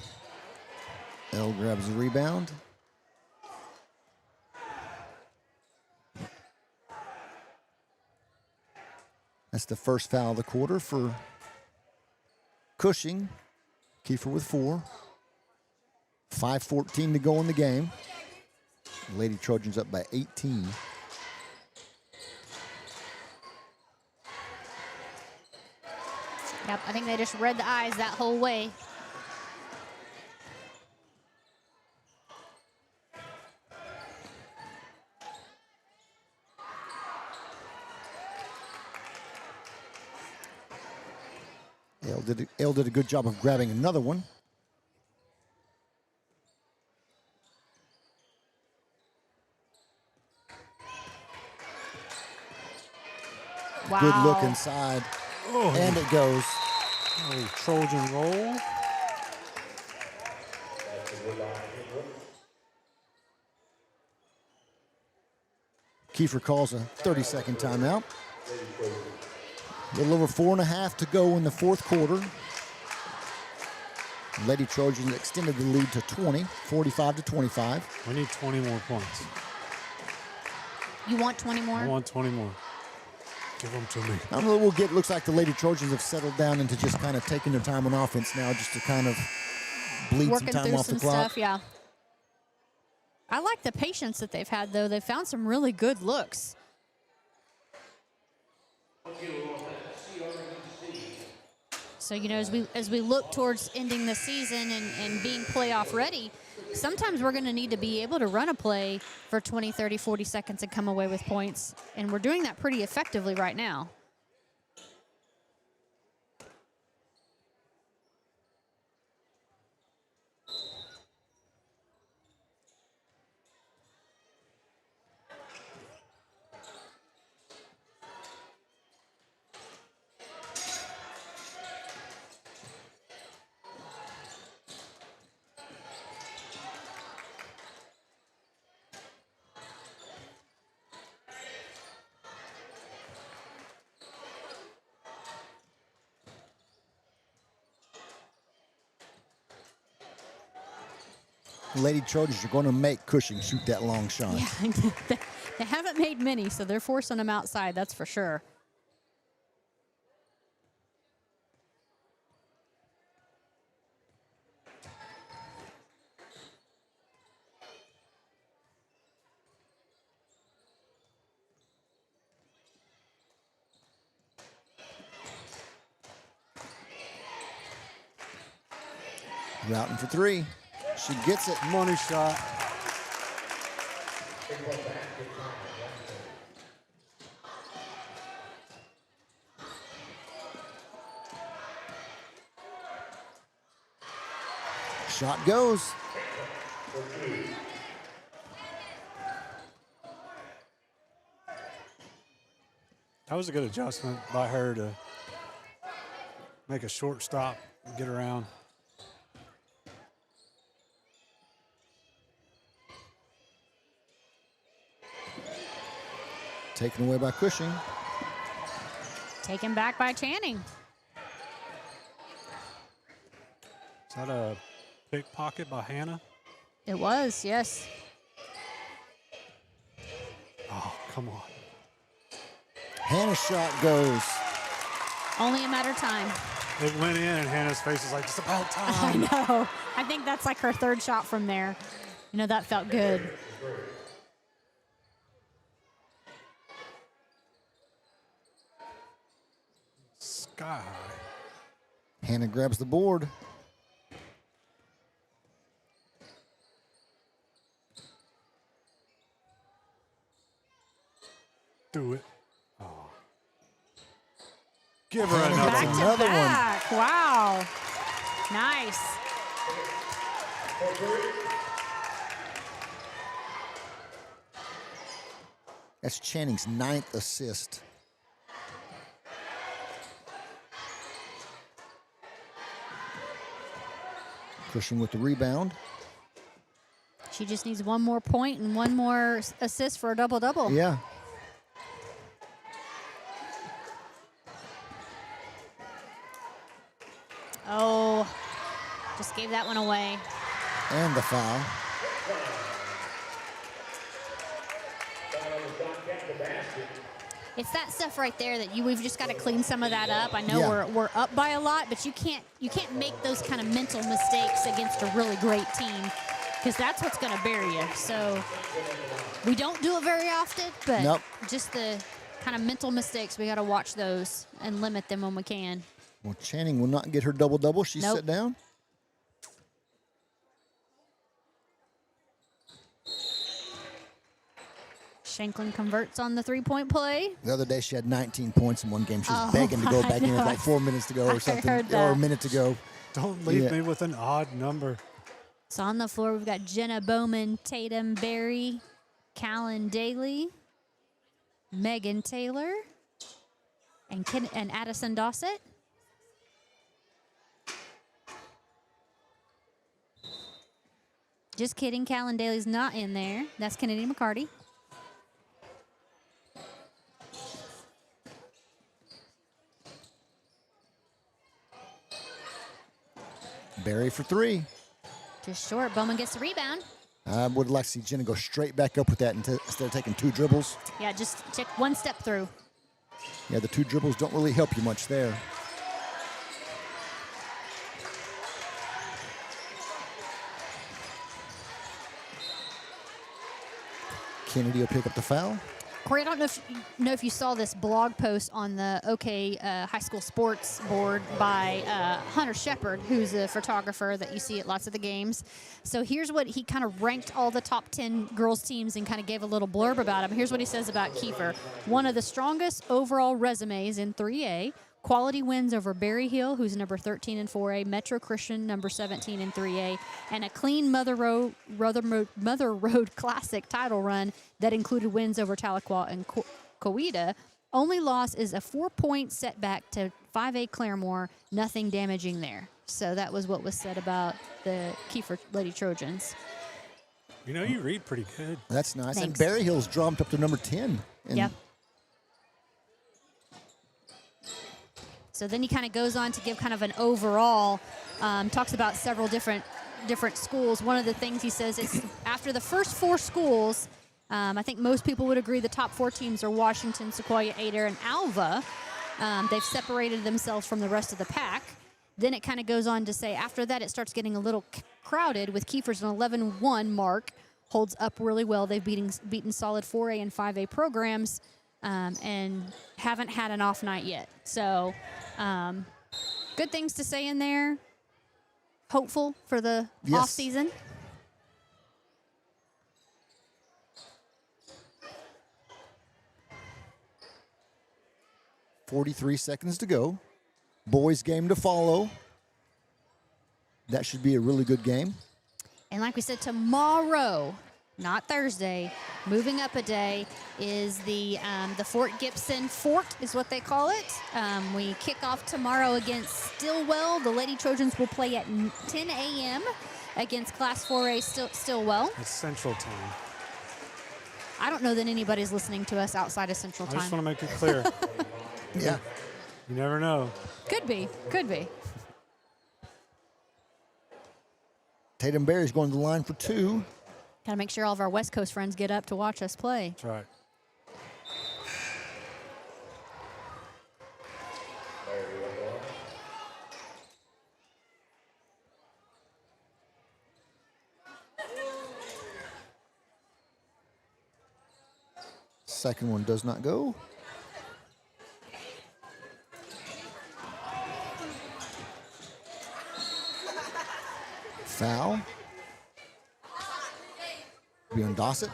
L grabs the rebound. That's the first foul of the quarter for Cushing. Kiefer with 4. 5:14 to go in the game. Lady Trojans up by 18. Yep, I think they just read the eyes that whole way. L did a good job of grabbing another one. Wow. Good look inside. Oh. And it goes. Oh, Trojan roll. Kiefer calls a 30-second timeout. A little over 4.5 to go in the fourth quarter. Lady Trojans extended the lead to 20, 45-25. We need 20 more points. You want 20 more? I want 20 more. Give them to me. I don't know, looks like the Lady Trojans have settled down into just kind of taking their time on offense now, just to kind of bleed Working some time through off some the clock. stuff, yeah. I like the patience that they've had, though. They've found some really good looks. So, you know, as we look towards ending the season and being playoff ready, sometimes we're going to need to be able to run a play for 20, 30, 40 seconds and come away with points. And we're doing that pretty effectively right now. Lady Trojans are going to make Cushing shoot that long shot. Yeah, they haven't made many, so they're forcing them outside, that's for sure. Routing for 3. She gets it. Money shot. Shot goes. That was a good adjustment by her to make a short stop and get around. Taken away by Cushing. Taken back by Channing. Is that a pickpocket by Hannah? It was, yes. Oh, come on. Hannah's shot goes. Only a matter of time. It went in, and Hannah's face is like, it's about I time. know. I think that's like her third shot from there. You know, that felt good. sky high. Hannah grabs the board. Do it. Oh. Give her Hannah another gets Back one. to another back. Wow. Nice. That's Channing's 9th assist. Cushing with the rebound. She just needs one more point and one more assist for a double-double. Yeah. Oh, just gave that one away. And the foul. It's that stuff right there that we've just got to clean some of that up. I know Yeah. we're up by a lot, but you can't make those kind of mental mistakes against a really great team, because that's what's going to bury you. So we don't do it very often, but Nope. just the kind of mental mistakes, we got to watch those and limit them when we can. Well, Channing will not get her double-double. She's Nope. set down. Shanklin converts on the three-point play. The other day, she had 19 points in one game. She was Oh, begging to go I back in with know. like 4 minutes to go I or something, heard or a that. minute to go. Don't leave Yeah. me with an odd number. So on the floor, we've got Jenna Bowman, Tatum Berry, Callan Daly, Megan Taylor, and Addison Dossett. Just kidding, Callan Daly's not in there. That's Kennedy McCarty. Barry for 3. Just short. Bowman gets the rebound. I would like to see Jenna go straight back up with that instead of taking 2 dribbles. Yeah, just take one step through. Yeah, the 2 dribbles don't really help you much there. Kennedy will pick up the foul. Corey, I don't know if you saw this blog post on the OK High School Sports board by Hunter Shepard, who's a photographer that you see at lots of the games. So here's what he kind of ranked all the top 10 girls teams and kind of gave a little blurb about them. Here's what he says about Kiefer. One of the strongest overall resumes in 3A. Quality wins over Berry Hill, who's number 13 in 4A, Metro Christian, number 17 in 3A, and a clean Mother Road Classic title run that included wins over Tahlequah and Coweta. Only loss is a 4-point setback to 5A Claremore, nothing damaging there. So that was what was said about the Kiefer Lady Trojans. You know, you read pretty good. That's nice. And Thanks. Berry Hill's jumped up to number 10. And Yeah. So then he kind of goes on to give kind of an overall, talks about several different schools. One of the things he says is after the first 4 schools, I think most people would agree the top 4 teams are Washington, Sequoia, Adair, and Alva. They've separated themselves from the rest of the pack. Then it kind of goes on to say after that it starts getting a little crowded with Kiefer's an 11-1 mark, holds up really well. They've beaten solid 4A and 5A programs and haven't had an off night yet. So good things to say in there. Hopeful for the Yes. off season. .43 seconds to go. Boys game to follow. That should be a really good game. And like we said, tomorrow, not Thursday, moving up a day, is the Fort Gibson Fort is what they call it. We kick off tomorrow against Stillwell. The Lady Trojans will play at 10 a.m. against Class 4A Stillwell. It's Central Time. I don't know that anybody's listening to us outside of Central I just Time. want to make it clear. Yeah. You never know. Could be. Tatum Berry's going to the line for 2. Got to make sure all of our West Coast friends get up to watch us play. That's right. Second one does not go. Foul. Be on Dossett.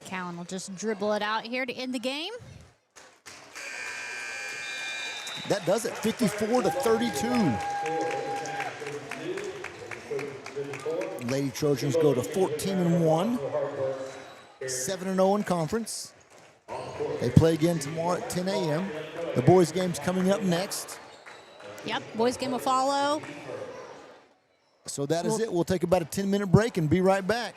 Cowan will just dribble it out here to end the game. That does it, 54-32. Lady Trojans go to 14-1, 7-0 in conference. They play again tomorrow at 10 a.m. The boys' game's coming up next. Yep, boys' game will follow. So that is it. We'll take about a 10-minute break and be right back.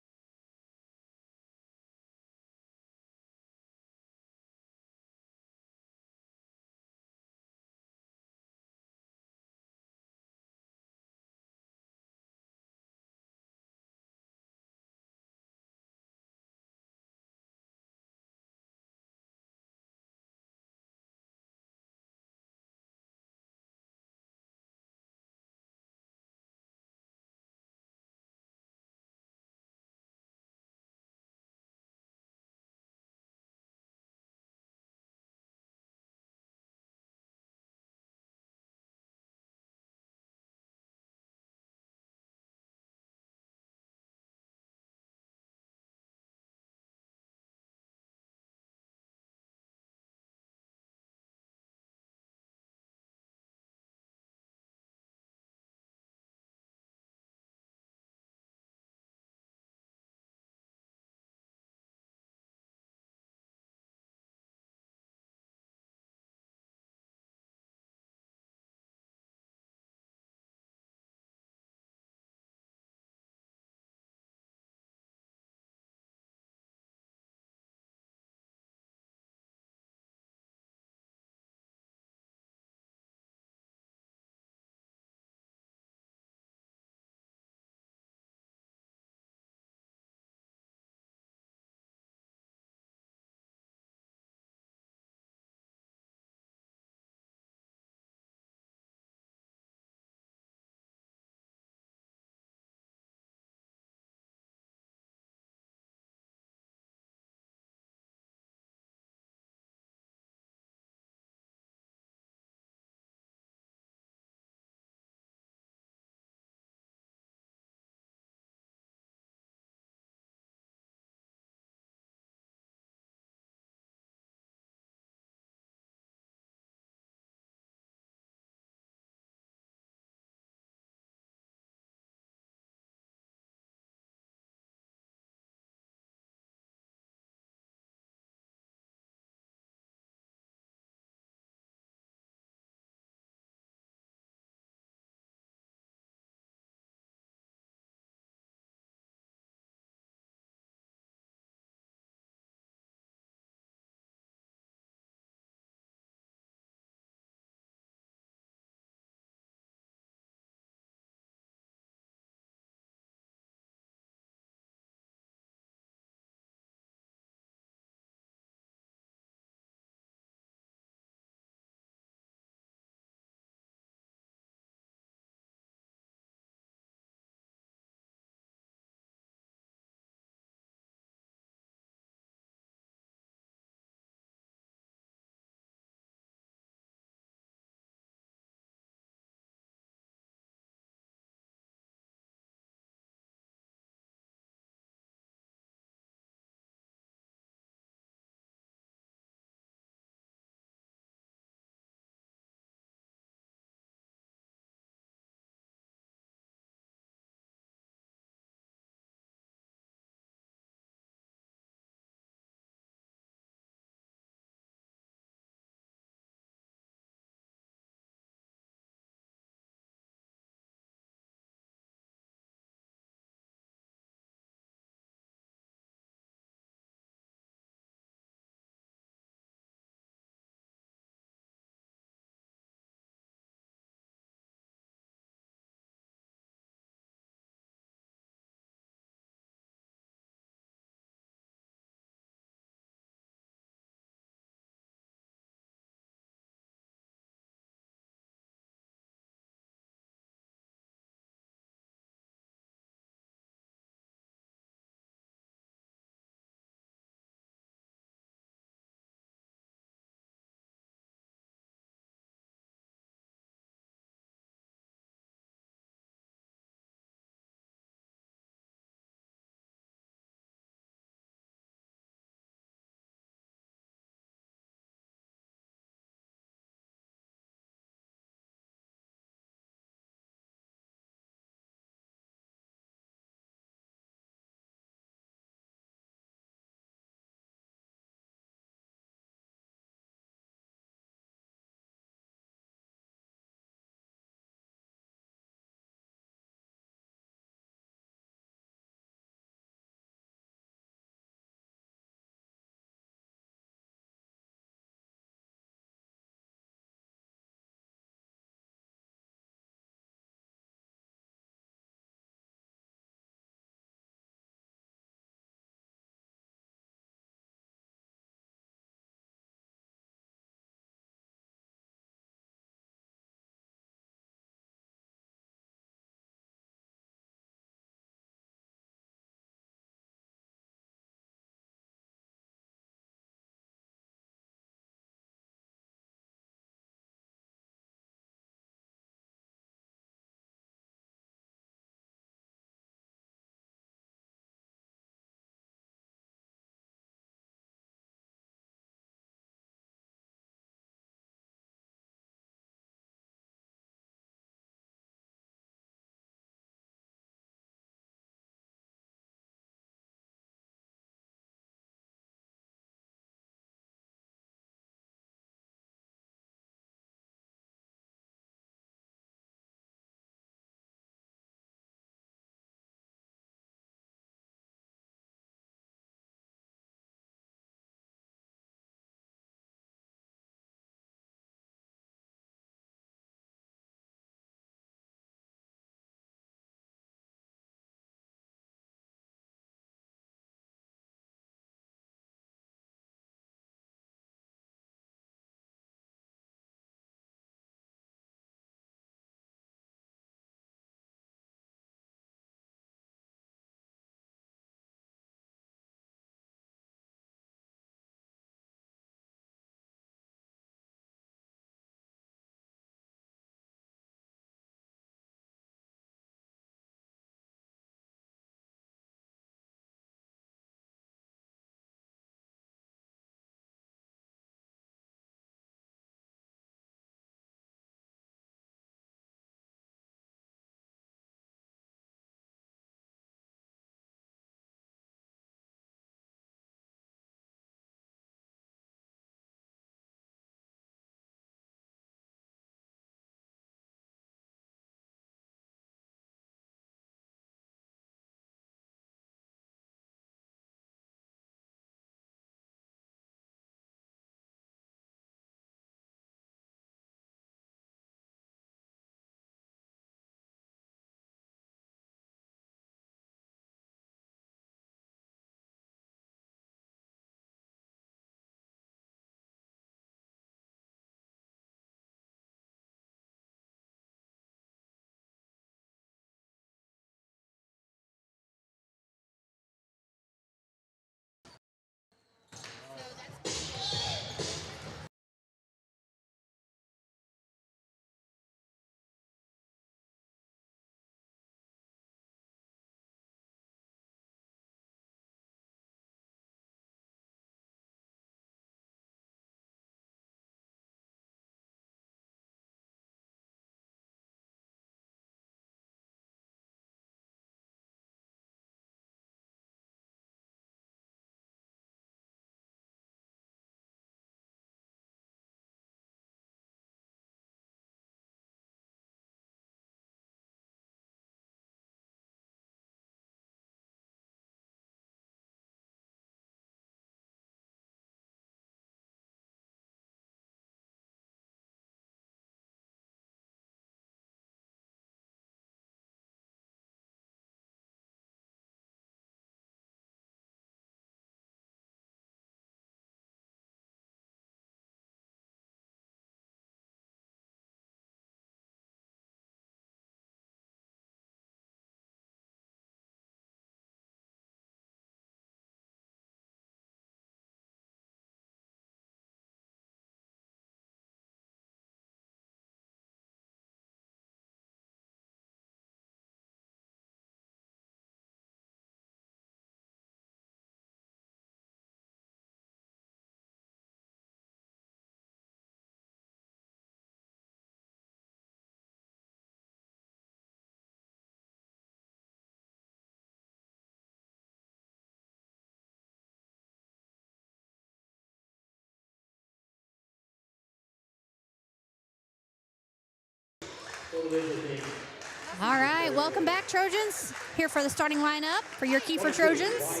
All right, welcome back, Trojans. Here for the starting lineup for your Kiefer Trojans.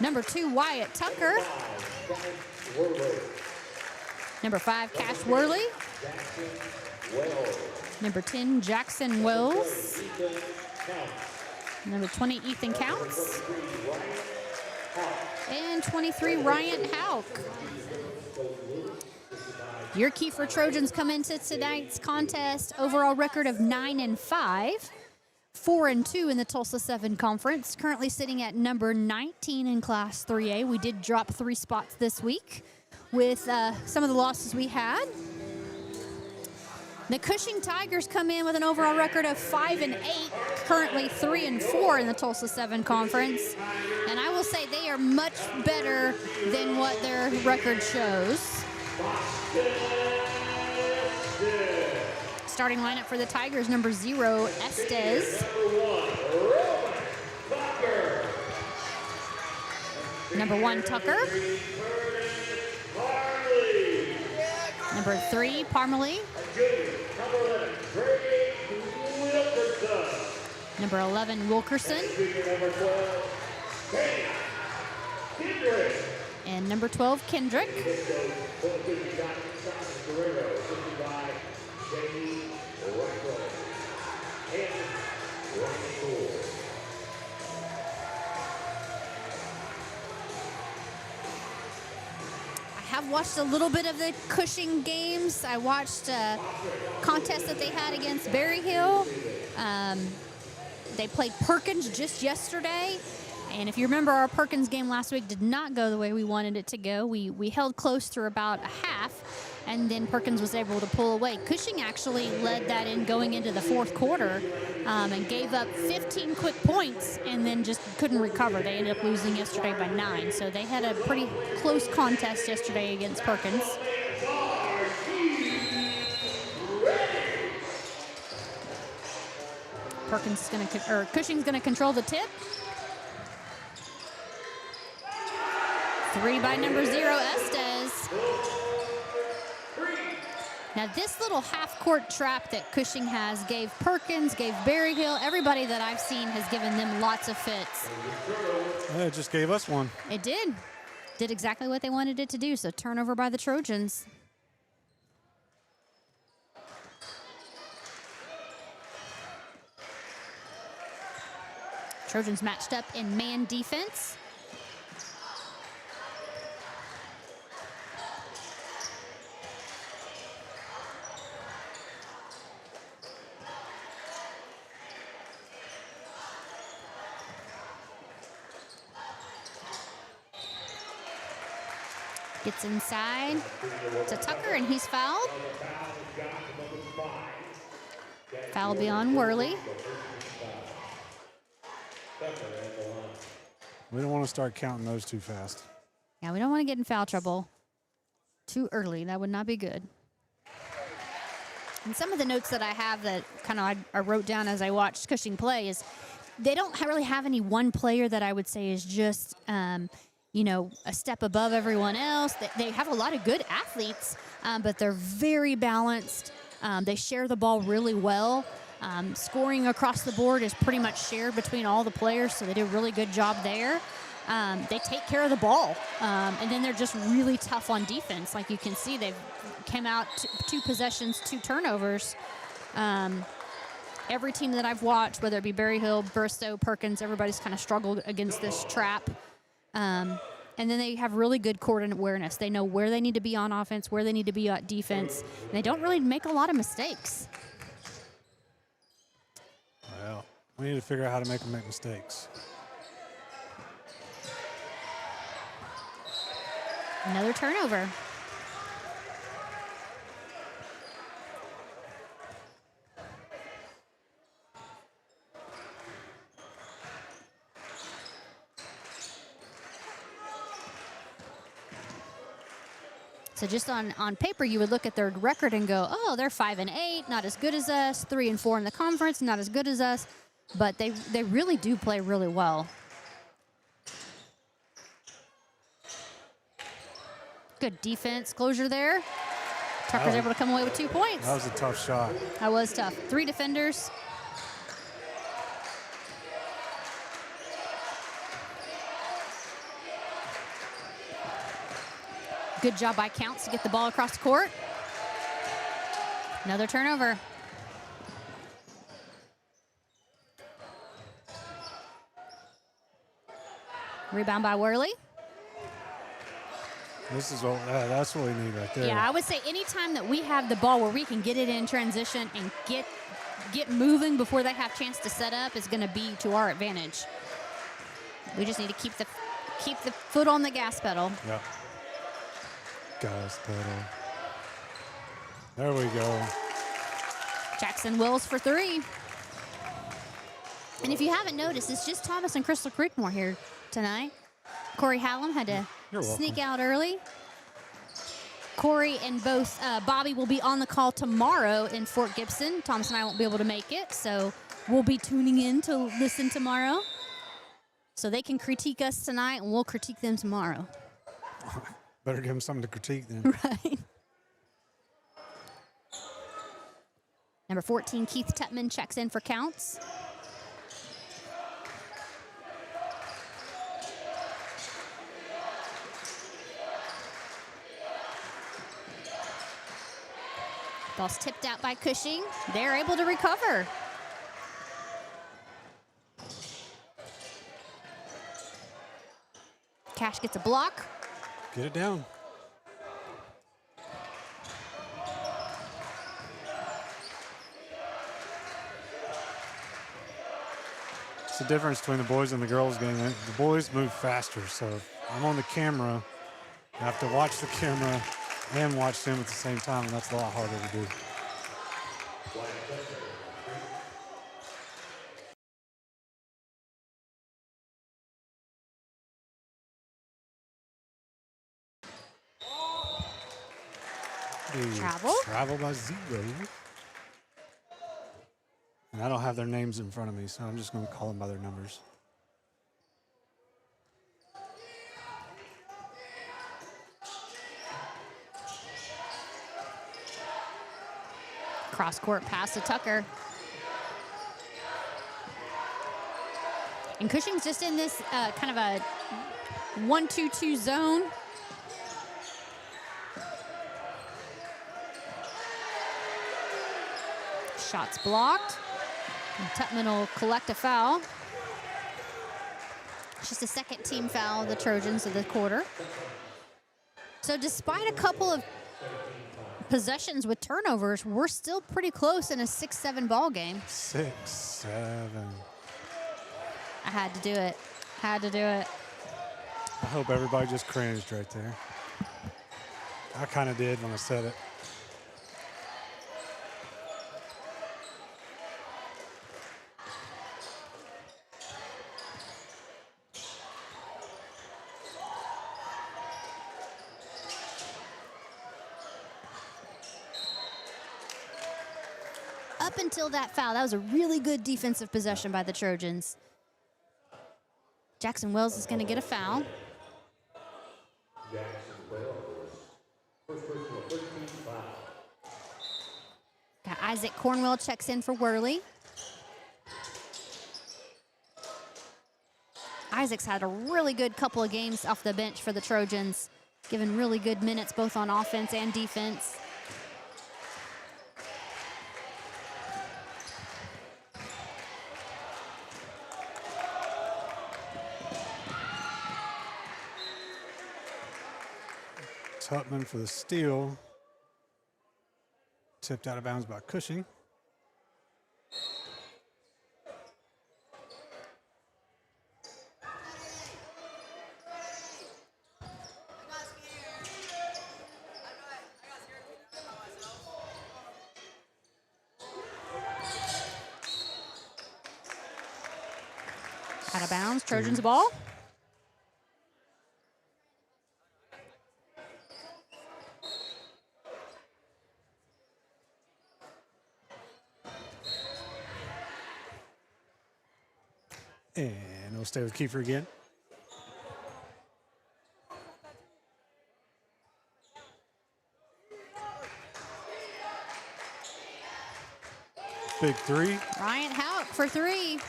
Number 2, Wyatt Tucker. Number 5, Cash Worley. Number 10, Jackson Wells. Number 20, Ethan Counts. And 23, Ryan Hauk. Your Kiefer Trojans come into tonight's contest. Overall record of 9-5, 4-2 in the Tulsa 7 Conference. Currently sitting at number 19 in Class 3A. We did drop 3 spots this week with some of the losses we had. The Cushing Tigers come in with an overall record of 5-8, currently 3-4 in the Tulsa 7 Conference. And I will say they are much better than what their record shows. Starting lineup for the Tigers, number 0, Estes. Number 1, Tucker. Number 3, Parmalee. Number 11, Wilkerson. And number 12, Kendrick. I've watched a little bit of the Cushing games. I watched a contest that they had against Berry Hill. They played Perkins just yesterday. And if you remember, our Perkins game last week did not go the way we wanted it to go. We held close through about a half, and then Perkins was able to pull away. Cushing actually led that in going into the 4th quarter and gave up 15 quick points and then just couldn't recover. They ended up losing yesterday by 9. So they had a pretty close contest yesterday against Perkins. Cushing's going to control the tip. 3 by number 0, Estes. Now this little half-court trap that Cushing has gave Perkins, gave Berry Hill, everybody that I've seen has given them lots of fits. Yeah, it just gave us one. It did. Did exactly what they wanted it to do, so turnover by the Trojans. Trojans matched up in man defense. Gets inside to Tucker, and he's fouled. Foul be on Worley. We don't want to start counting those too fast. Yeah, we don't want to get in foul trouble too early. That would not be good. And some of the notes that I have that kind of I wrote down as I watched Cushing play is they don't really have any one player that I would say is just a step above everyone else. They have a lot of good athletes, but they're very balanced. They share the ball really well. Scoring across the board is pretty much shared between all the players, so they do a really good job there. They take care of the ball, and then they're just really tough on defense. Like you can see, they came out 2 possessions, 2 turnovers. Every team that I've watched, whether it be Berry Hill, Bristow, Perkins, everybody's kind of struggled against this trap. And then they have really good coordinate awareness. They know where they need to be on offense, where they need to be on defense. And they don't really make a lot of mistakes. Well, we need to figure out how to make them make mistakes. Another turnover. So just on paper, you would look at their record and go, oh, they're 5-8, not as good as us. 3-4 in the conference, not as good as us. But they really do play really well. Good defense closure there. Tucker's able to come away with 2 points. That was a tough shot. That was tough. 3 defenders. Good job by Counts to get the ball across the court. Another turnover. Rebound by Worley. This is that's what we need right there. Yeah, I would say anytime that we have the ball where we can get it in transition and get moving before they have a chance to set up is going to be to our advantage. We just need to keep the foot on the gas pedal. Yeah. Gas pedal. There we go. Jackson Wills for 3. And if you haven't noticed, it's just Thomas and Crystal Creekmore here tonight. Corey Hallam had to sneak out early. Corey and both Bobby will be on the call tomorrow in Fort Gibson. Thomas and I won't be able to make it, so we'll be tuning in to listen tomorrow. So they can critique us tonight, and we'll critique them tomorrow. Better give them something to critique then. Right. Number 14, Keith Tutman checks in for Counts. Ball's tipped out by Cushing. They're able to recover. Cash gets a block. Get it down. It's the difference between the boys and the girls game. The boys move faster, so if I'm on the camera, I have to watch the camera and watch them at the same time, and that's a lot harder to do. Travel by 0. And I don't have their names in front of me, so I'm just going to call them by their numbers. Cross-court pass to Tucker. And Cushing's just in this kind of a 1-2-2 zone. Shots blocked. And Tutman will collect a foul. It's just a second team foul of the Trojans of the quarter. So despite a couple of possessions with turnovers, we're still pretty close in a 6-7 ball game. 6-7. I had to do it. Had to do it. I hope everybody just cringed right there. I kind of did when I said it. Up until that foul, that was a really good defensive possession by the Trojans. Jackson Wells is going to get a foul. Got Isaac Cornwell checks in for Worley. Isaac's had a really good couple of games off the bench for the Trojans, given really good minutes both on offense and defense. Tutman for the steal. Tipped out of bounds by Cushing. Out of bounds, Trojans ball. And we'll stay with Kiefer again. Big three. Bryant Houck for three.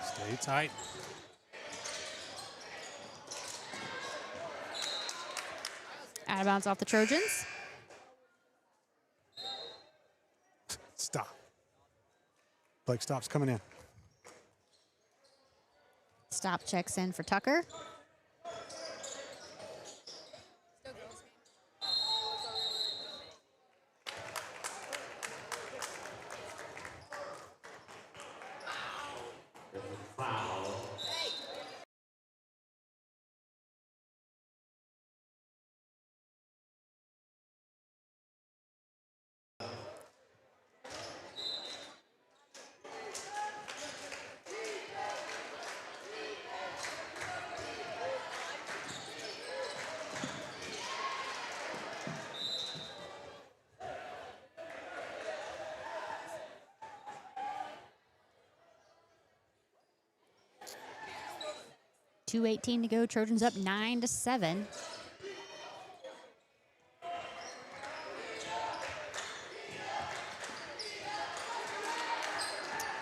Stay tight. Out of bounds off the Trojans. Stop. Blake stops coming in. Stop checks in for Tucker. .218 to go. Trojans up 9-7.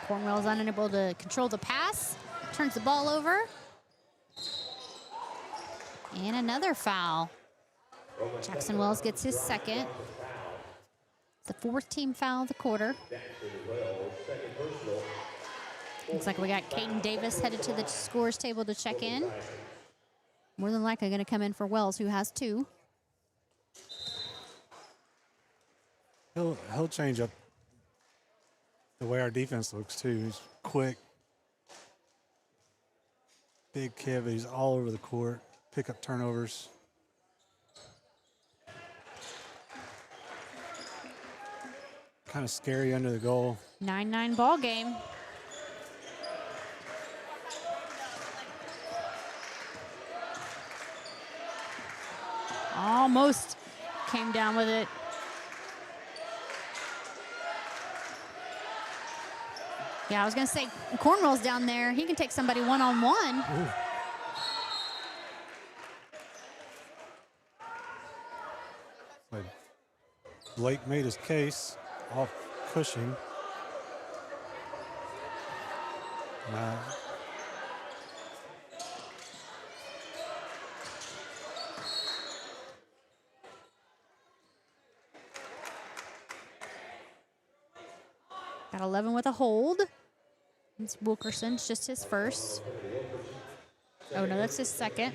Cornwell's unable to control the pass. Turns the ball over. And another foul. Jackson Wells gets his second. It's the fourth team foul of the quarter. Looks like we got Caden Davis headed to the scores table to check in. More than likely going to come in for Wells, who has two. He'll change up the way our defense looks too. He's quick, big kid, but he's all over the court. Pick up turnovers. Kind of scary under the goal. 9-9 ball game. Almost came down with it. Yeah, I was going to say, Cornwell's down there. He can take somebody one-on-one. But Blake made his case off Cushing. Now, Got 11 with a hold. It's Wilkerson's just his first. Oh, no, that's his second.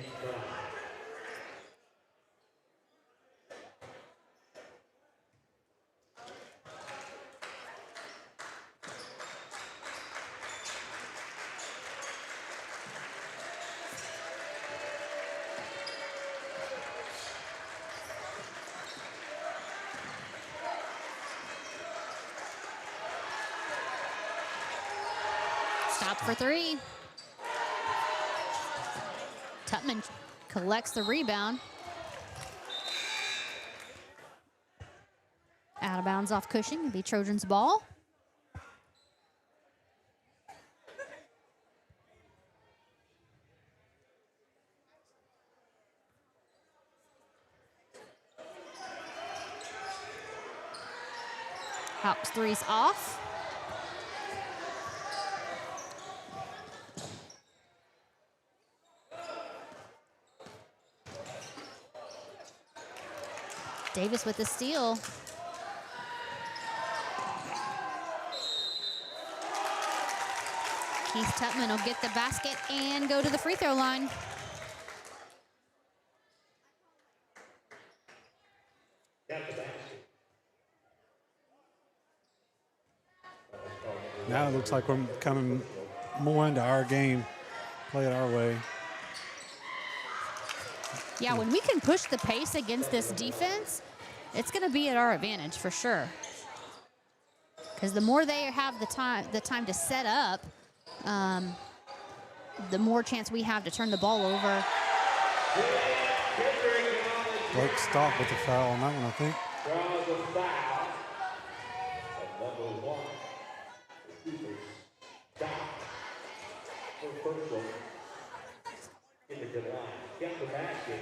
Stop for three. Tutman collects the rebound. Out of bounds off Cushing. It'll be Trojans ball. Hawks three's off. Davis with the steal. Keith Tutman will get the basket and go to the free throw line. now it looks like we're coming more into our game, play it our way. Yeah, when we can push the pace against this defense, it's going to be at our advantage for sure. Because the more they have the time to set up, the more chance we have to turn the ball over. Blake stopped with the foul on that one, I think. Number one, first look in the good line. Got the basket.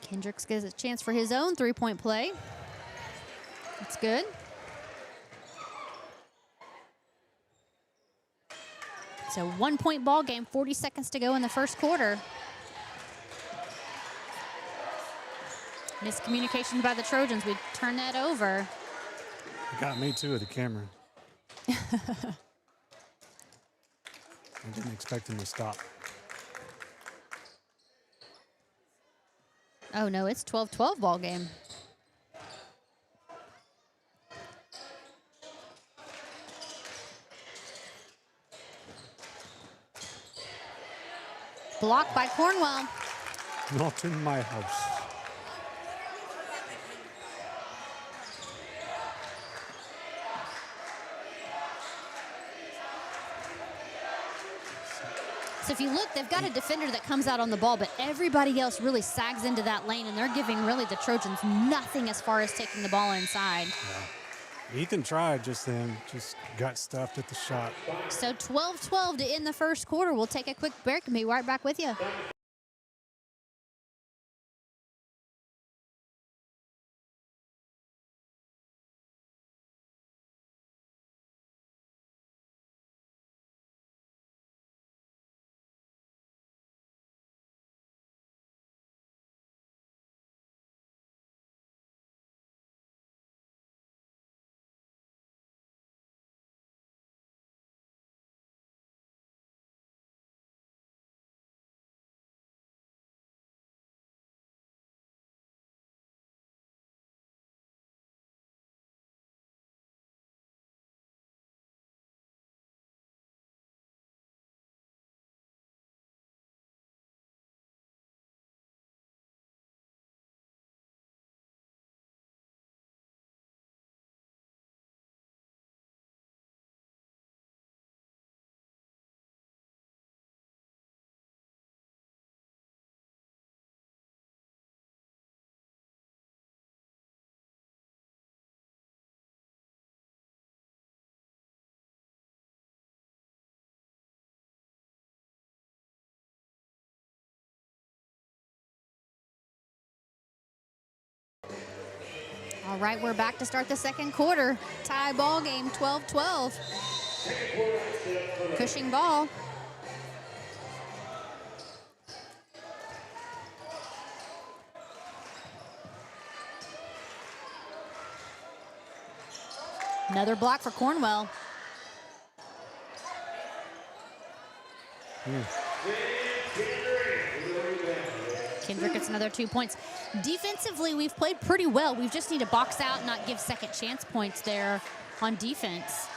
Kendricks gets a chance for his own three-point play. That's good. It's a 1-point ball game, 40 seconds to go in the first quarter. Miscommunication by the Trojans. We turn that over. It got me too with the camera. I didn't expect him to stop. Oh no, it's 12-12 ball game. Blocked by Cornwell. Not in my house. So if you look, they've got a defender that comes out on the ball, but everybody else really sags into that lane, and they're giving really the Trojans nothing as far as taking the ball inside. Yeah. Ethan tried just then, just got stuffed at the shot. So 12-12 to end the first quarter. We'll take a quick break and be right back with you. All right, we're back to start the second quarter. Tie ball game, 12-12. Cushing ball. Another block for Cornwell. Kendrick gets another 2 points. Defensively, we've played pretty well. We just need to box out and not give second chance points there on defense.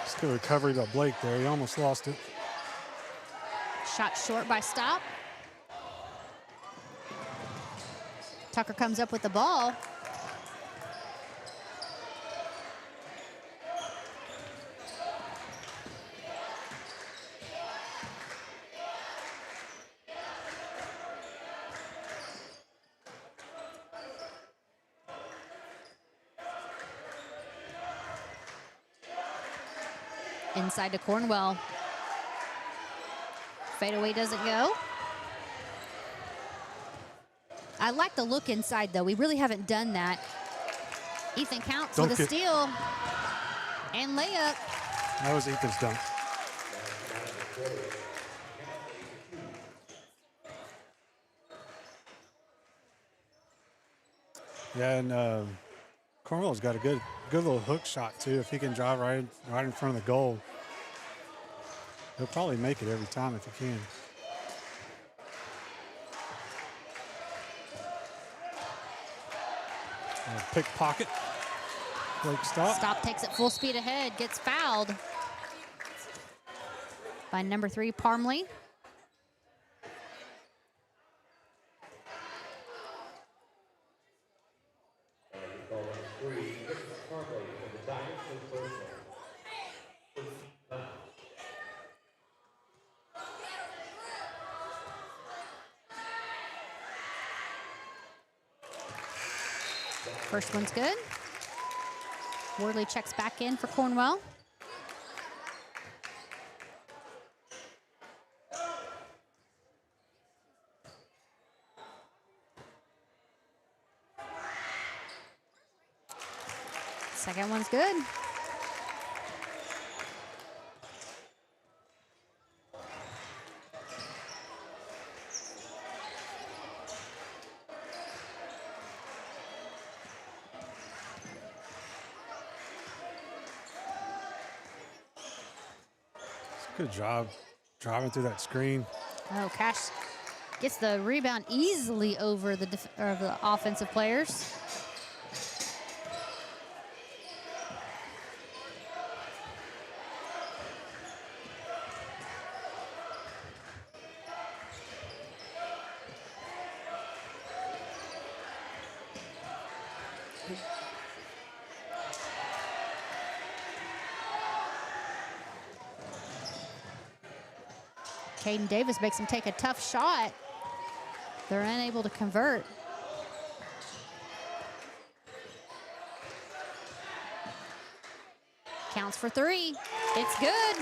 Just good recovery by Blake there. He almost lost it. Shot short by Stop. Tucker comes up with the ball. Inside to Cornwell. Fadeaway doesn't go. I like the look inside, though. We really haven't done that. Ethan counts with a steal and layup. That was Ethan's dunk. Yeah, and Cornwell's got a good little hook shot too. If he can drive right in front of the goal, he'll probably make it every time if he can. Pickpocket. Blake Stop. Stop takes it full speed ahead, gets fouled by number 3, Parmley. First one's good. Wardley checks back in for Cornwell. Second one's good. Good job driving through that screen. Oh, Cash gets the rebound easily over the the offensive players. Caden Davis makes him take a tough shot. They're unable to convert. Counts for three. It's good.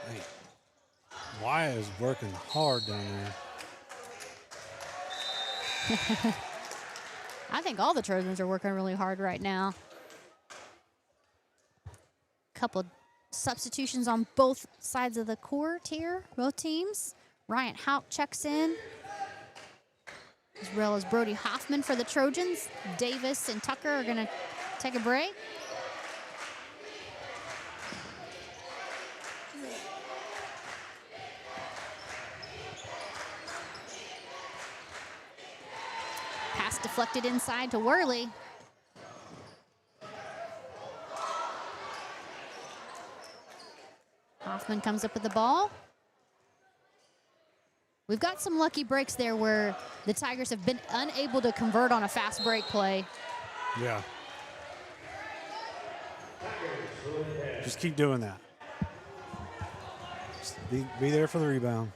Hey, Wyatt is working hard down there. I think all the Trojans are working really hard right now. Couple substitutions on both sides of the court here, both teams. Ryan Hauk checks in, as well as Brody Hoffman for the Trojans. Davis and Tucker are going to take a break. Pass deflected inside to Worley. Hoffman comes up with the ball. We've got some lucky breaks there where the Tigers have been unable to convert on a fast break play. Yeah. Just keep doing that. Just be there for the rebound.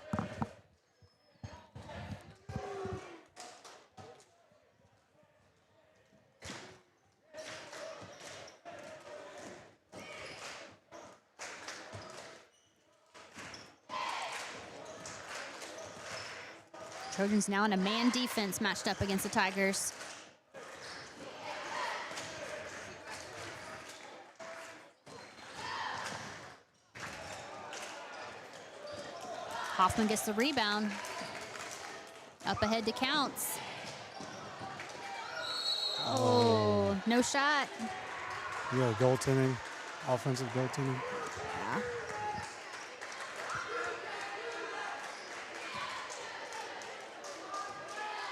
Trojans now in a man defense matched up against the Tigers. Hoffman gets the rebound. Up ahead to Counts. Oh, no shot. Yeah, goaltending, offensive goaltending. Yeah.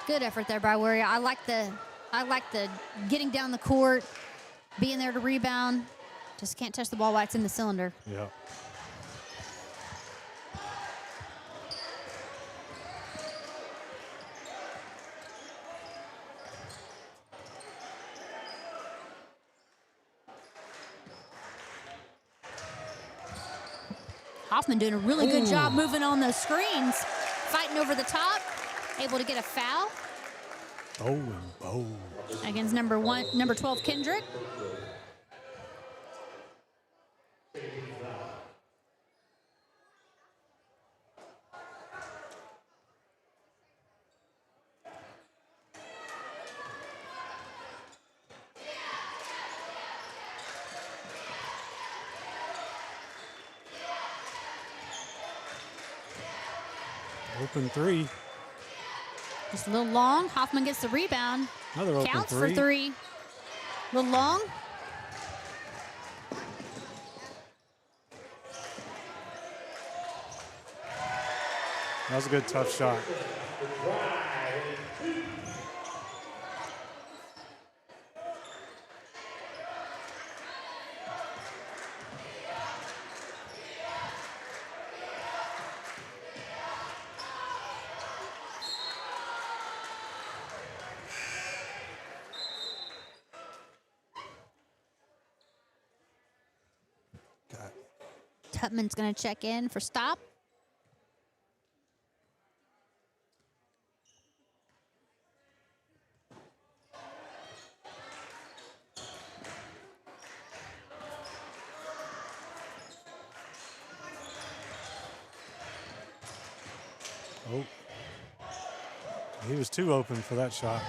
Good effort there by Warrior. I like the getting down the court, being there to rebound. Just can't touch the ball while it's in the cylinder. Yeah. Hoffman doing a really good job moving on those screens, fighting over the top, able to get a foul against number 12 Kendrick. Open three. Just a little long. Hoffman gets the rebound. Another open Counts three. for three. A little long. That was a good tough shot. Tutman's going to check in for stop. Oh. He was too open for that shot.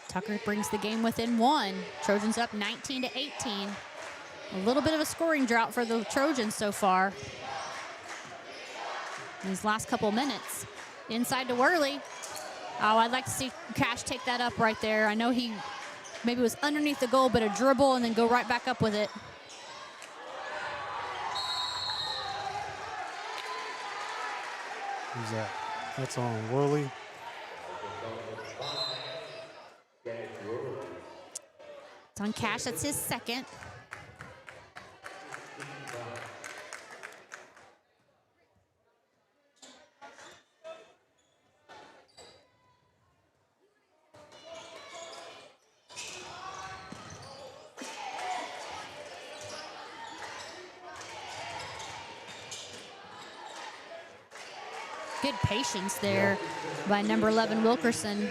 Tucker brings the game within 1. Trojans up 19-18. A little bit of a scoring drought for the Trojans so far. These last couple minutes. Inside to Worley. Oh, I'd like to see Cash take that up right there. I know he maybe was underneath the goal, but a dribble and then go right back up with it. Who's that? That's on Worley. It's on Cash. That's his second. Good patience there by number 11, Wilkerson.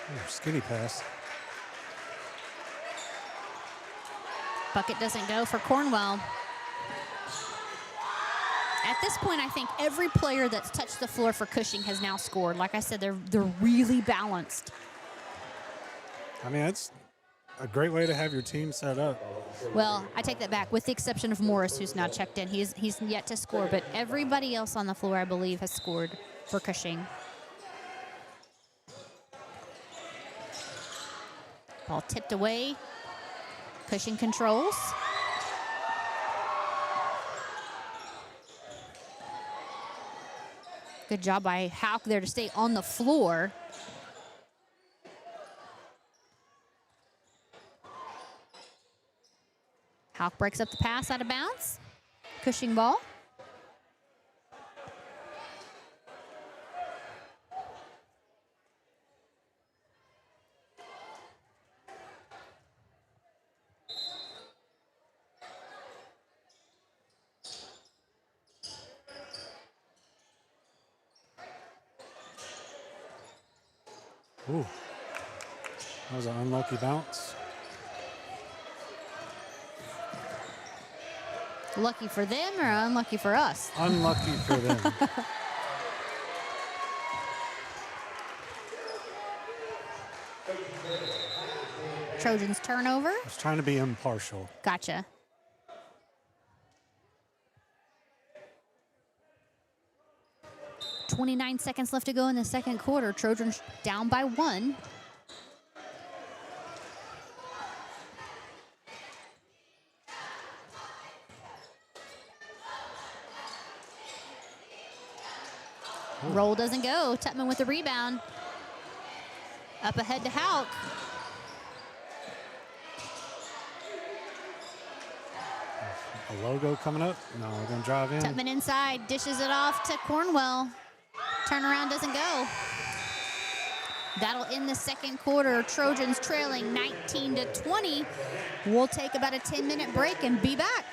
Oh, skinny pass. Bucket doesn't go for Cornwell. At this point, I think every player that's touched the floor for Cushing has now scored. Like I said, they're really balanced. I mean, it's a great way to have your team set up. Well, I take that back, with the exception of Morris, who's now checked in. He's yet to score, but everybody else on the floor, I believe, has scored for Cushing. Ball tipped away. Cushing controls. Good job by Hauk there to stay on the floor. Hauk breaks up the pass out of bounds. Cushing ball. Ooh, that was an unlucky bounce. Lucky for them or unlucky for us? Unlucky for them. Trojans turnover. I was trying to be impartial. Gotcha. .29 seconds left to go in the second quarter. Trojans down by 1. Roll doesn't go. Tutman with the rebound. Up ahead to Hauk. A logo coming up. No, we're going to drive in. Tutman inside, dishes it off to Cornwell. Turnaround doesn't go. That'll end the second quarter. Trojans trailing 19-20. We'll take about a 10-minute break and be back.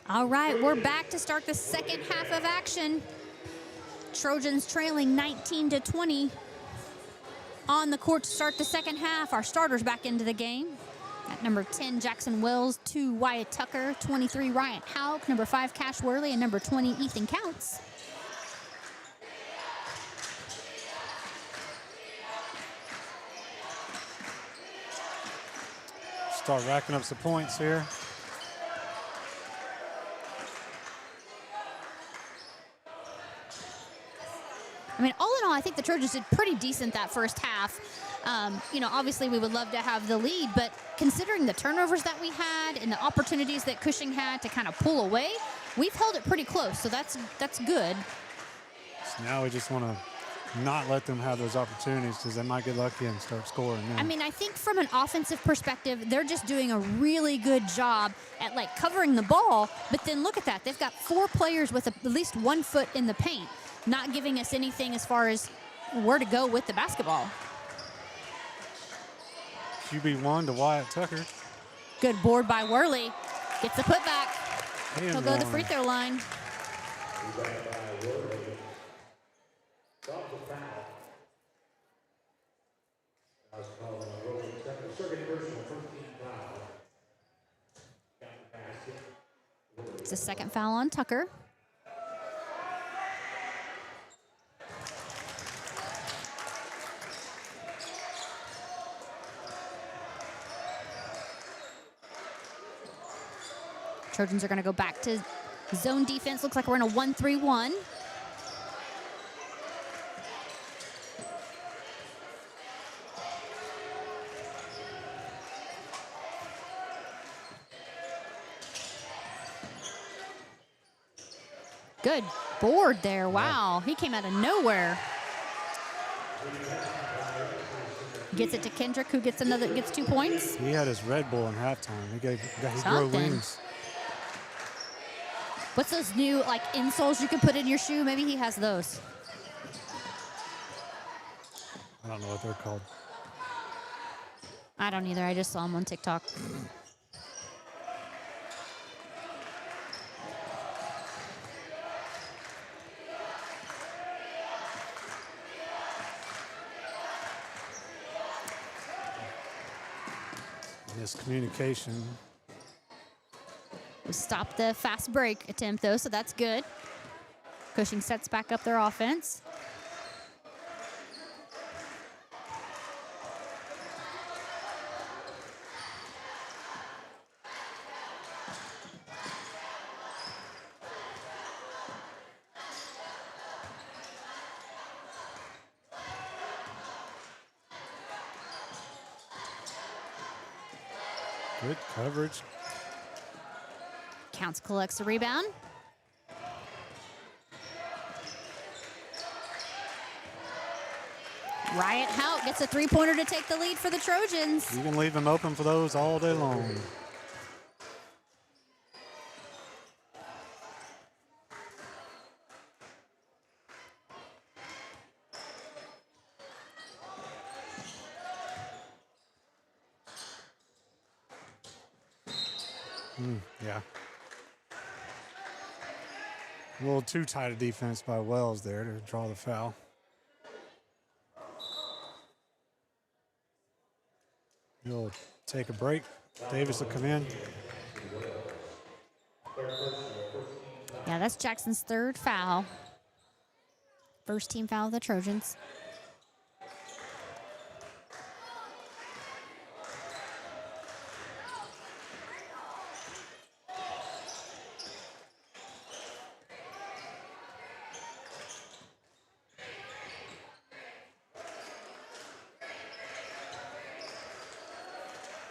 All right, we're back to start the second half of action. Trojans trailing 19-20. On the court to start the second half. Our starters back into the game. At number 10, Jackson Wells, 2, Wyatt Tucker, 23, Ryan Hauk, number 5, Cash Worley, and number 20, Ethan Counts. Start racking up some points here. I mean, all in all, I think the Trojans did pretty decent that first half. You know, obviously we would love to have the lead, but considering the turnovers that we had and the opportunities that Cushing had to kind of pull away, we've held it pretty close, so that's good. So now we just want to not let them have those opportunities because they might get lucky and start scoring. I mean, I think from an offensive perspective, they're just doing a really good job at, like, covering the ball, but then look at that. They've got 4 players with at least 1 foot in the paint, not giving us anything as far as where to go with the basketball. QB1 to Wyatt Tucker. Good board by Worley. Gets the putback. And He'll go to the one. free throw line. It's a second foul on Tucker. Trojans are going to go back to zone defense. Looks like we're in a 1-3-1. Good board there. Wow. He came out of nowhere. Gets it to Kendrick, who gets 2 points. He had his Red Bull in halftime. He grow Something. wings. What's those new, like, insoles you can put in your shoe? Maybe he has those. I don't know what they're called. I don't either. I just saw them on TikTok. Miscommunication. We stopped the fast break attempt, though, so that's good. Cushing sets back up their offense. Good coverage. Counts collects the rebound. Riot Hout gets a 3-pointer to take the lead for the Trojans. You can leave them open for those all day long. Yeah. A little too tight a defense by Wells there to draw the foul. He'll take a break. Davis will come in. Yeah, that's Jackson's 3rd foul. First team foul of the Trojans.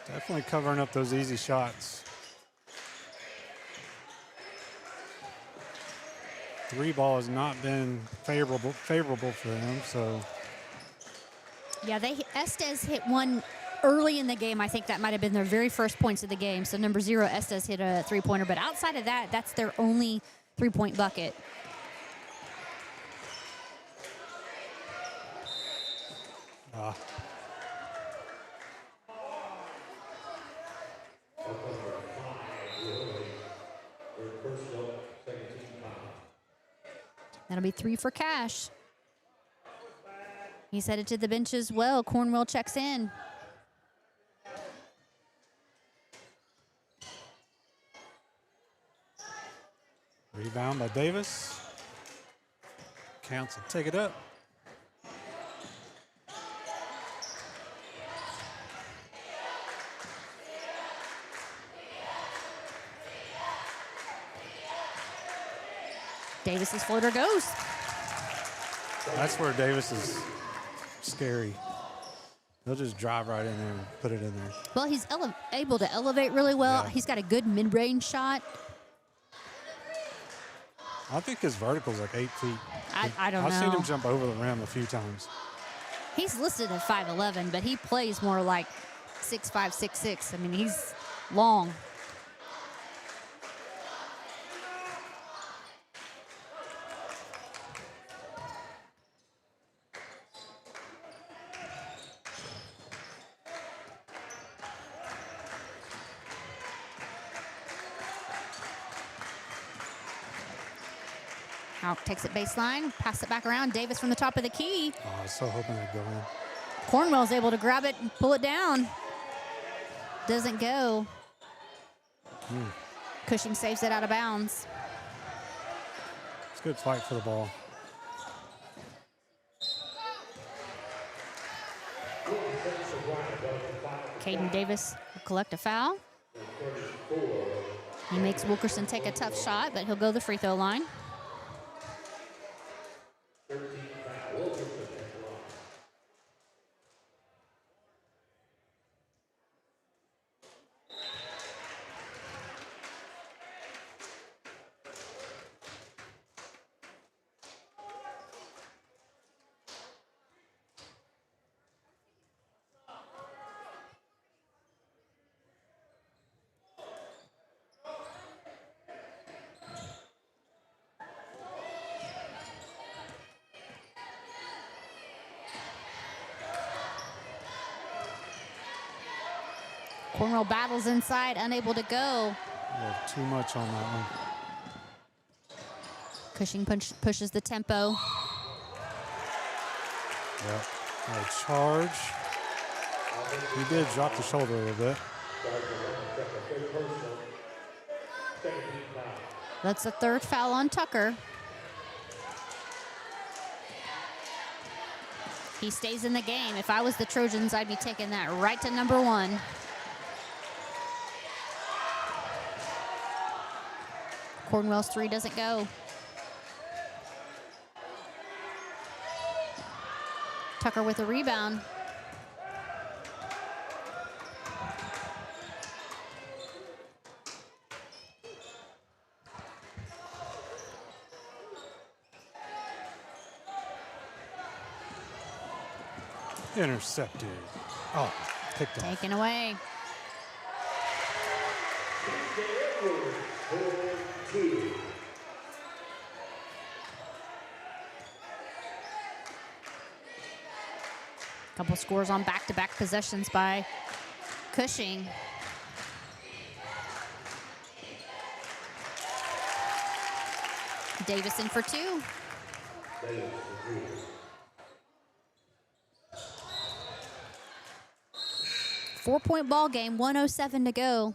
Definitely covering up those easy shots. 3 ball has not been favorable for them, so. Yeah, Estes hit one early in the game. I think that might have been their very first points of the game. So number 0, Estes hit a 3-pointer, but outside of that, that's their only 3-point bucket. That'll be 3 for Cash. He's headed to the bench as well. Cornwell checks in. Rebound by Davis. Counts and take it up. Davis's floater goes. That's where Davis is scary. He'll just drive right in there and put it in there. Well, he's able to elevate really well. Yeah. He's got a good mid-range shot. I think his vertical's like 8 feet. I don't know. I've seen him jump over the rim a few times. He's listed at 5'11", but he plays more like 6'5", 6'6". I mean, he's long. Houck takes it baseline, pass it back around. Davis from the top of the key. Oh, I was so hoping I'd go in. Cornwell's able to grab it and pull it down. Doesn't go. Cushing saves it out of bounds. It's a good fight for the ball. Caden Davis will collect a foul. He makes Wilkerson take a tough shot, but he'll go the free throw line. Cornwell battles inside, unable to go. A little too much on that one. Cushing pushes the tempo. Yep. A charge. He did drop the shoulder a little bit. That's the third foul on Tucker. He stays in the game. If I was the Trojans, I'd be taking that right to number 1. Cornwell's 3 doesn't go. Tucker with a rebound. Intercepted. Oh, picked up. Taken away. Couple scores on back-to-back possessions by Cushing. Davis in for 2. Four-point ball game, 1:07 to go.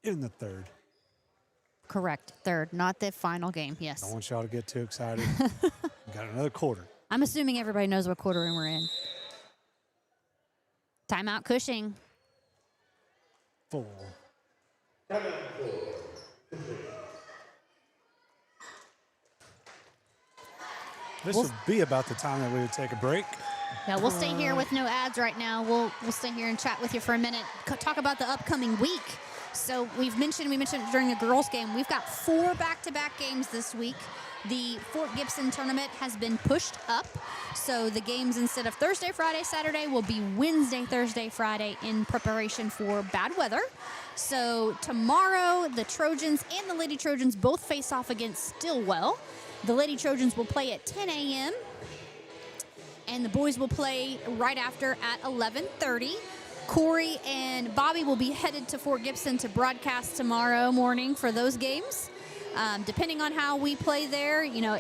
In the third. Correct, third, not the final game, yes. Don't want y'all to get too excited. Got another quarter. I'm assuming everybody knows what quarter we're in. Timeout Cushing. 4. This would be about the time that we would take a break. Yeah, we'll stay here with no ads right now. We'll stay here and chat with you for a minute. Talk about the upcoming week. So we mentioned during the girls' game, we've got 4 back-to-back games this week. The Fort Gibson tournament has been pushed up. So the games, instead of Thursday, Friday, Saturday, will be Wednesday, Thursday, Friday in preparation for bad weather. So tomorrow, the Trojans and the Lady Trojans both face off against Stillwell. The Lady Trojans will play at 10 a.m. and the boys will play right after at 11:30. Corey and Bobby will be headed to Fort Gibson to broadcast tomorrow morning for those games. Depending on how we play there, you know,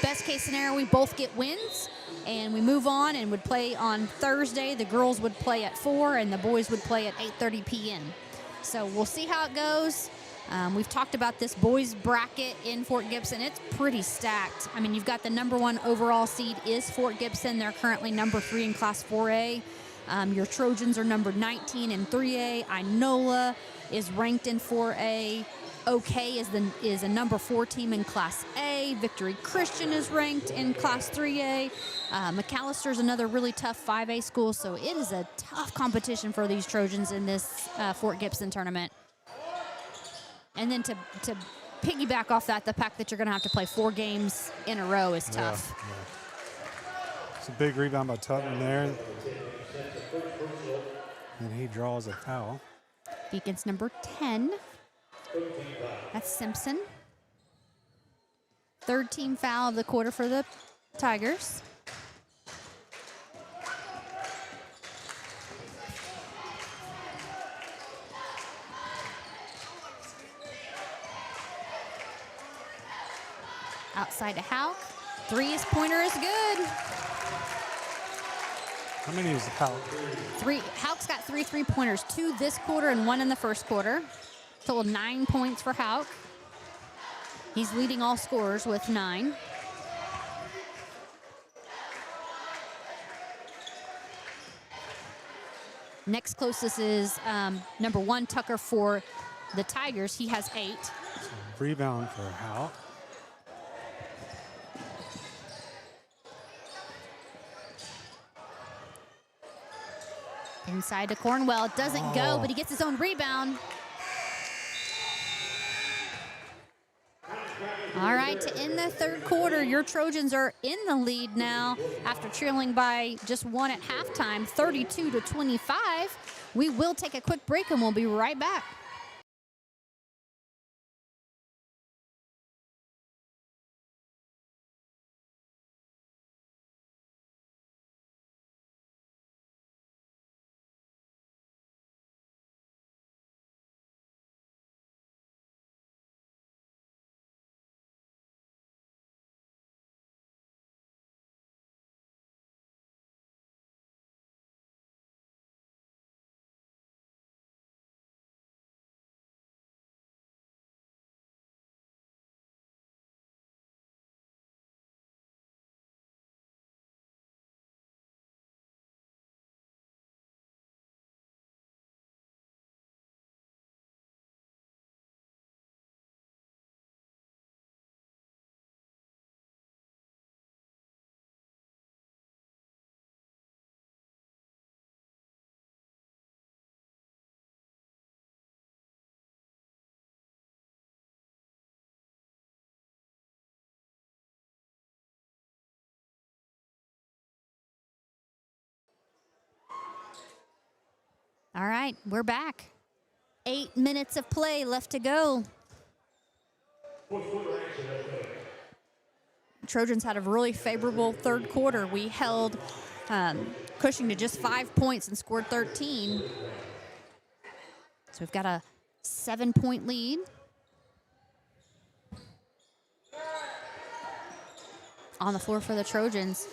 best case scenario, we both get wins and we move on and would play on Thursday. The girls would play at 4 and the boys would play at 8:30 p.m. So we'll see how it goes. We've talked about this boys bracket in Fort Gibson. It's pretty stacked. I mean, you've got the #1 overall seed is Fort Gibson. They're currently number 3 in Class 4A. Your Trojans are number 19 in 3A. Inola is ranked in 4A. OK is a number 4 team in Class A. Victory Christian is ranked in Class 3A. McAllister's another really tough 5A school. So it is a tough competition for these Trojans in this Fort Gibson tournament. And then to piggyback off that, the fact that you're going to have to play 4 games in a row is tough. Yeah. It's a big rebound by Tubman there. And he draws a foul. Beacon's number 10. That's Simpson. 3rd team foul of the quarter for the Tigers. Outside to Hauk. 3-pointer is good. How many is Hauk? 3. Hauk's got 3 3-pointers, 2 this quarter and 1 in the first quarter. Total 9 points for Hauk. He's leading all scorers with 9. Next closest is number 1, Tucker, for the Tigers. He has 8. So rebound for Hauk. Inside to Cornwell. It doesn't go, but he gets his own rebound. All right, to end the 3rd quarter, your Trojans are in the lead now after trailing by just 1 at halftime, 32-25. We will take a quick break and we'll be right back. All right, we're back. 8 minutes of play left to go. Trojans had a really favorable 3rd quarter. We held Cushing to just 5 points and scored 13. So we've got a 7-point lead. On the floor for the Trojans,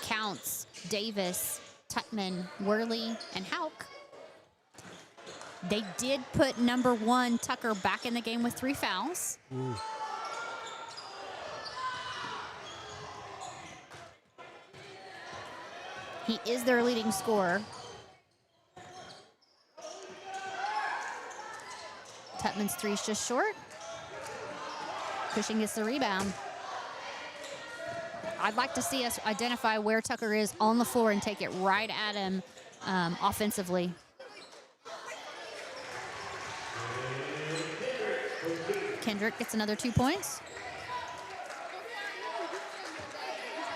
Counts, Davis, Tutman, Worley, and Hauk. They did put number 1, Tucker, back in the game with 3 fouls. Ooh. He is their leading scorer. Tutman's 3 is just short. Cushing gets the rebound. I'd like to see us identify where Tucker is on the floor and take it right at him offensively. Kendrick gets another 2 points.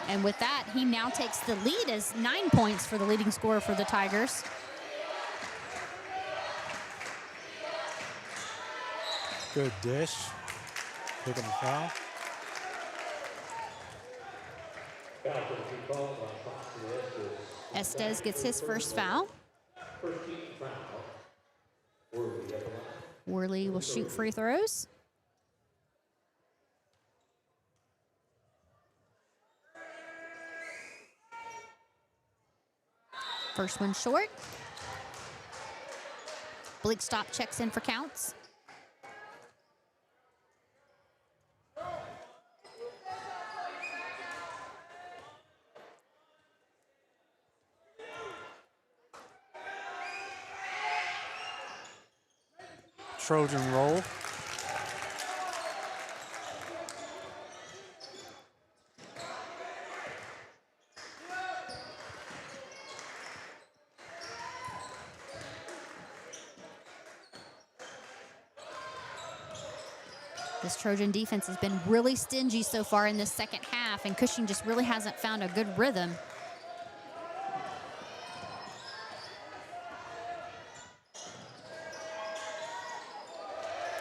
And with that, he now takes the lead as 9 points for the leading scorer for the Tigers. Good dish. Picking the foul. Estes gets his first foul. Worley will shoot free throws. First one short. Bleak stop checks in for counts. Trojan roll. This Trojan defense has been really stingy so far in this second half, and Cushing just really hasn't found a good rhythm.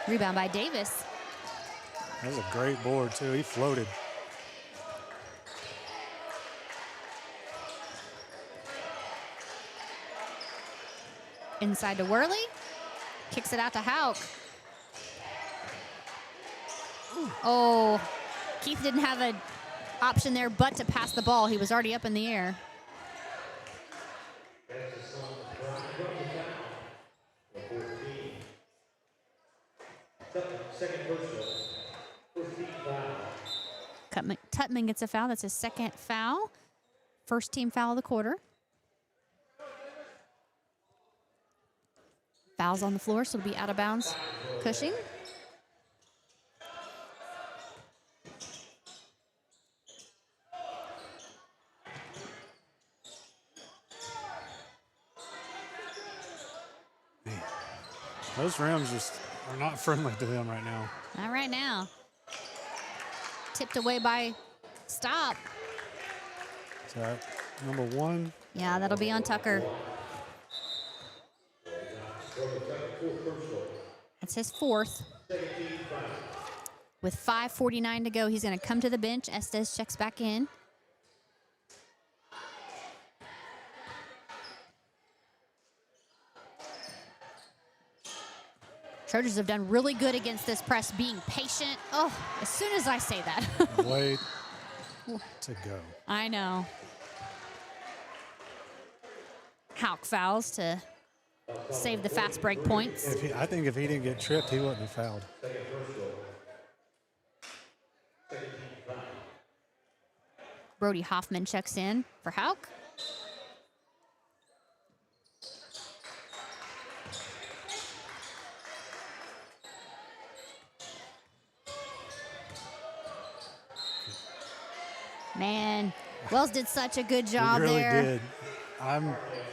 Rebound by Davis. That was a great board, too. He floated. Inside to Worley. Kicks it out to Hauk. Oh, Keith didn't have an option there but to pass the ball. He was already up in the air. Tutman gets a foul. That's his second foul. First team foul of the quarter. Fouls on the floor, so it'll be out of bounds. Cushing. Those rims just are not friendly to them right now. Not right now. Tipped away by Stop. Is that number 1? Yeah, that'll be on Tucker. That's his fourth. With 5:49 to go, he's going to come to the bench. Estes checks back in. Trojans have done really good against this press, being patient. Oh, as soon as I say that. Wait to go. I know. Hauk fouls to save the fast break points. I think if he didn't get tripped, he wouldn't have fouled. Brody Hoffman checks in for Hauk. Man, Wells did such a good job He really there. did.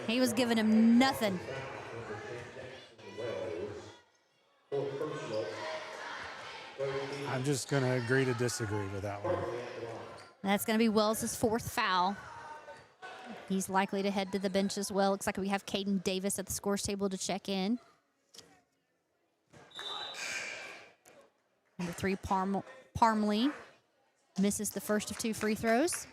He was giving him nothing. I'm just going to agree to disagree with that one. That's going to be Wells' fourth foul. He's likely to head to the bench as well. Looks like we have Caden Davis at the scores table to check in. Number 3, Parmley misses the first of 2 free throws.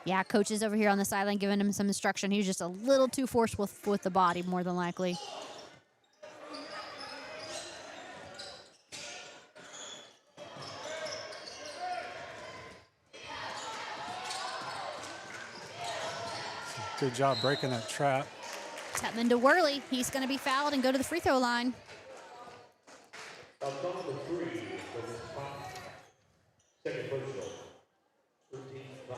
Yeah, coach is over here on the sideline giving him some instruction. He was just a little too forceful with the body, more than likely. Good job breaking that trap. Tutman to Worley. He's going to be fouled and go to the free throw line. Second personal. 13 foul.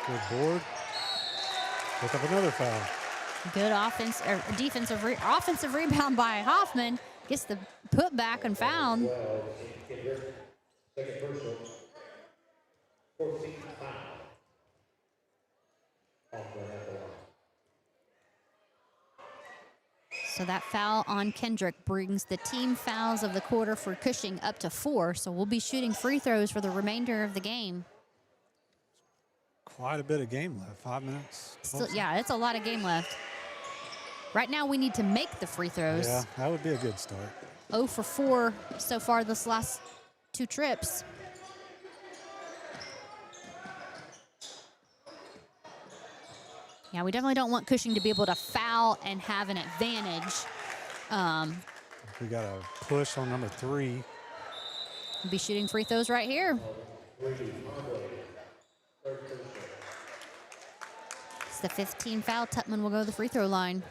Good board. Pick up another foul. Good offensive rebound by Hoffman. Gets the putback and found. Second personal. 14 foul. So that foul on Kendrick brings the team fouls of the quarter for Cushing up to 4. So we'll be shooting free throws for the remainder of the game. Quite a bit of game left. 5 minutes. Still, yeah, it's a lot of game left. Right now, we need to make the free throws. Yeah, that would be a good start. 0 for 4 so far this last 2 trips. Yeah, we definitely don't want Cushing to be able to foul and have an advantage. We got a push on number 3. Be shooting free throws right here. It's the 15 foul. Tutman will go to the free throw line.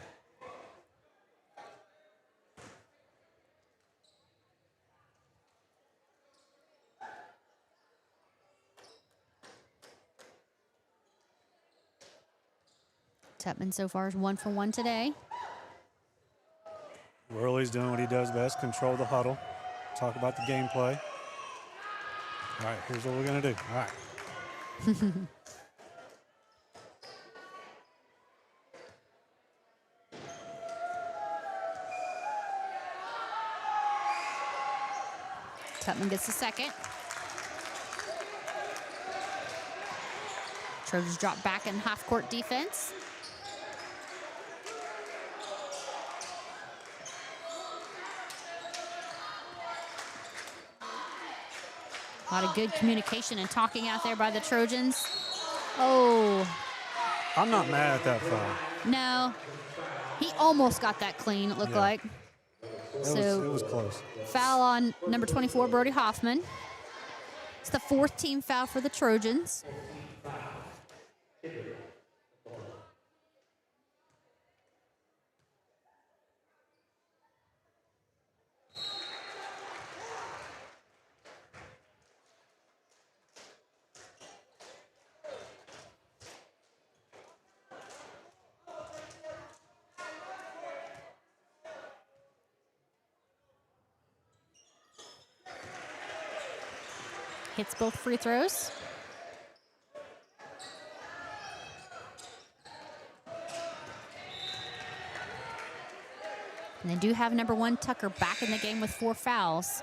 Tutman so far is 1 for 1 today. Worley's doing what he does best, control the huddle, talk about the gameplay. All right, here's what we're going to do. All right. Tutman gets the second. Trojans drop back in half-court defense. A lot of good communication and talking out there by the Trojans. Oh, I'm not mad at that foul. no. He almost got that clean, it looked Yeah. like. It was close. Foul on number 24, Brody Hoffman. It's the 4th team foul for the Trojans. Hits both free throws. And they do have number 1, Tucker, back in the game with 4 fouls.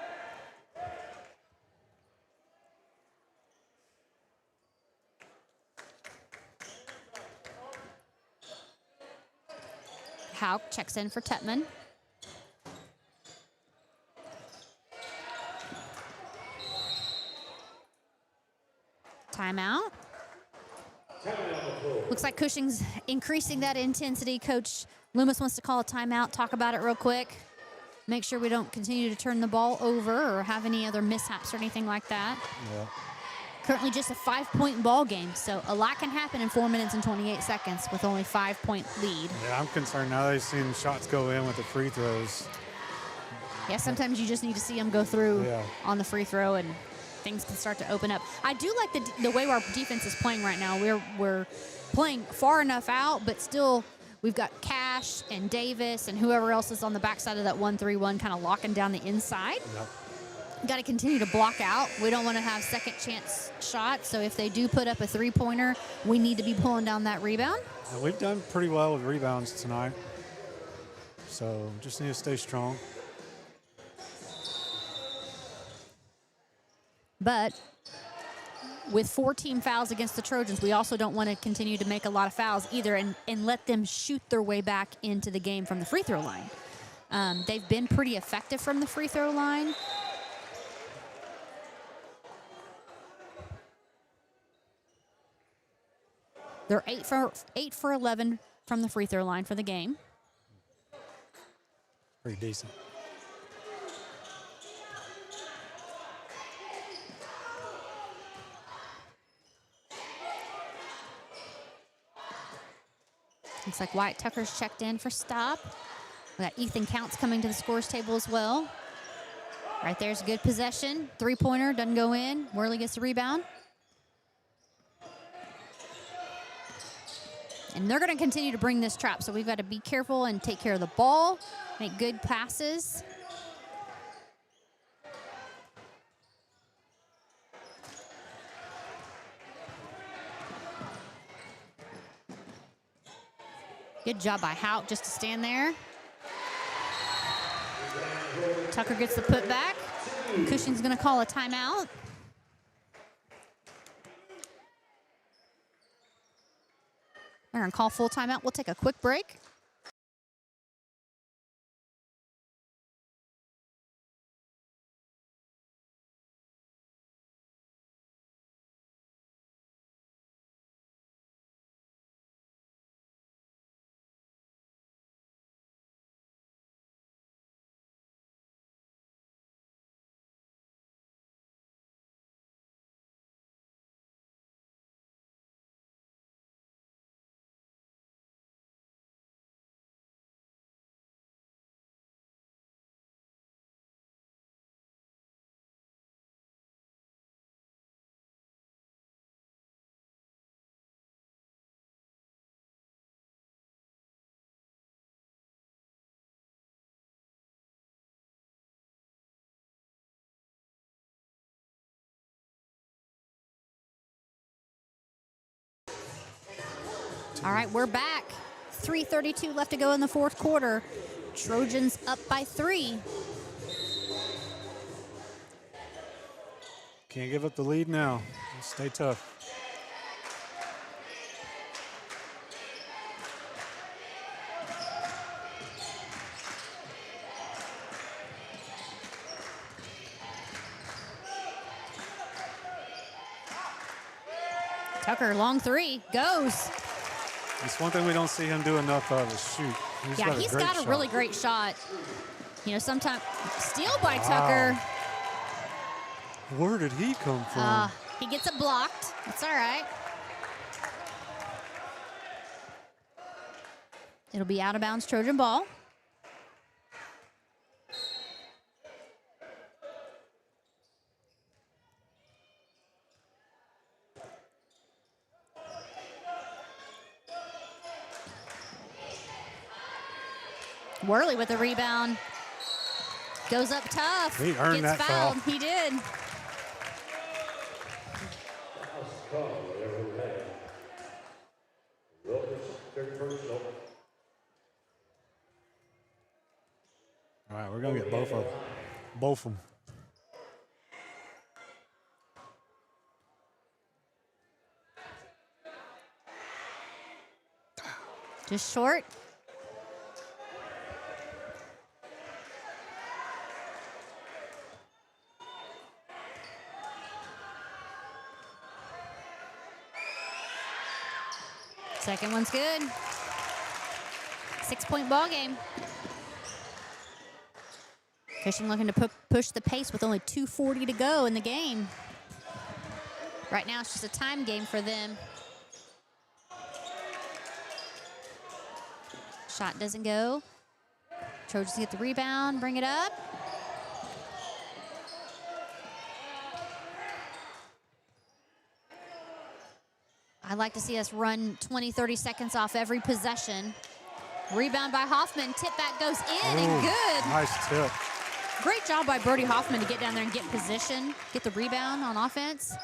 Hauk checks in for Tutman. Timeout. Looks like Cushing's increasing that intensity. Coach Loomis wants to call a timeout, talk about it real quick. Make sure we don't continue to turn the ball over or have any other mishaps or anything like that. Yeah. Currently just a 5-point ball game, so a lot can happen in 4 minutes and 28 seconds with only 5-point lead. Yeah, I'm concerned now that I've seen shots go in with the free throws. Yeah, sometimes you just need to see them go through Yeah. on the free throw and things can start to open up. I do like the way our defense is playing right now. We're playing far enough out, but still we've got Cash and Davis and whoever else is on the backside of that 1-3-1 kind of locking down the inside. Yep. Got to continue to block out. We don't want to have second chance shots, so if they do put up a three-pointer, we need to be pulling down that rebound. And we've done pretty well with rebounds tonight, so just need to stay strong. But with 4 team fouls against the Trojans, we also don't want to continue to make a lot of fouls either and let them shoot their way back into the game from the free throw line. They've been pretty effective from the free throw line. They're 8 for 11 from the free throw line for the game. Pretty decent. Looks like Wyatt Tucker's checked in for stop. We got Ethan Counts coming to the scores table as well. Right there's a good possession. Three-pointer doesn't go in. Worley gets the rebound. And they're going to continue to bring this trap, so we've got to be careful and take care of the ball, make good passes. Good job by Hauk just to stand there. Tucker gets the putback. Cushing's going to call a timeout. We're going to call full timeout. We'll take a quick break. All right, we're back. 3:32 left to go in the fourth quarter. Trojans up by 3. Can't give up the lead now. Stay tough. Tucker, long 3, goes. It's one thing we don't see him do enough of is shoot. He's got a really great shot. You know, sometimes steal by Wow. Tucker. Where did he come from? He gets it blocked. That's all right. It'll be out of bounds Trojan ball. Worley with the rebound. Goes up tough. He earned Gets that fouled. foul. He did. All right, we're going to get both of them. Both of them. Just short. Second one's good. 6-point ball game. Cushing looking to push the pace with only 2:40 to go in the game. Right now it's just a time game for them. Shot doesn't go. Trojans get the rebound, bring it up. I'd like to see us run 20, 30 seconds off every possession. Rebound by Hoffman. Tip back goes in and good. Nice tip. Great job by Brody Hoffman to get down there and get position, get the rebound on offense.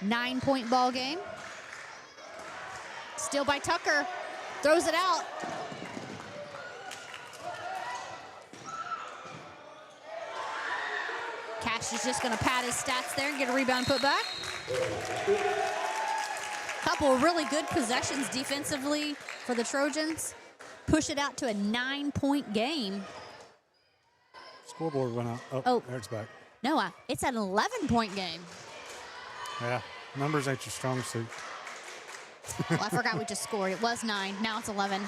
9-point ball game. Steal by Tucker. Throws it out. Cash is just going to pad his stats there and get a rebound put back. Couple of really good possessions defensively for the Trojans. Push it out to a 9-point game. Scoreboard went out. Oh. There it's back. No, it's an 11-point game. Yeah, numbers ain't your strong suit. Well, I forgot we just scored. It was 9. Now it's 11.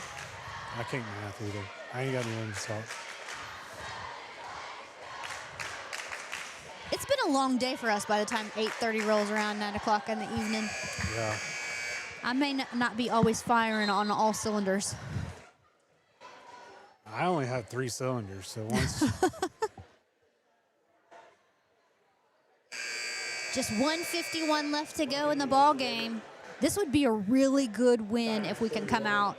I can't math either. I ain't got any insult. It's been a long day for us by the time 8:30 rolls around, 9 o'clock in the evening. Yeah. I may not be always firing on all cylinders. I only have 3 cylinders, so once. Just 1:51 left to go in the ball game. This would be a really good win if we can come out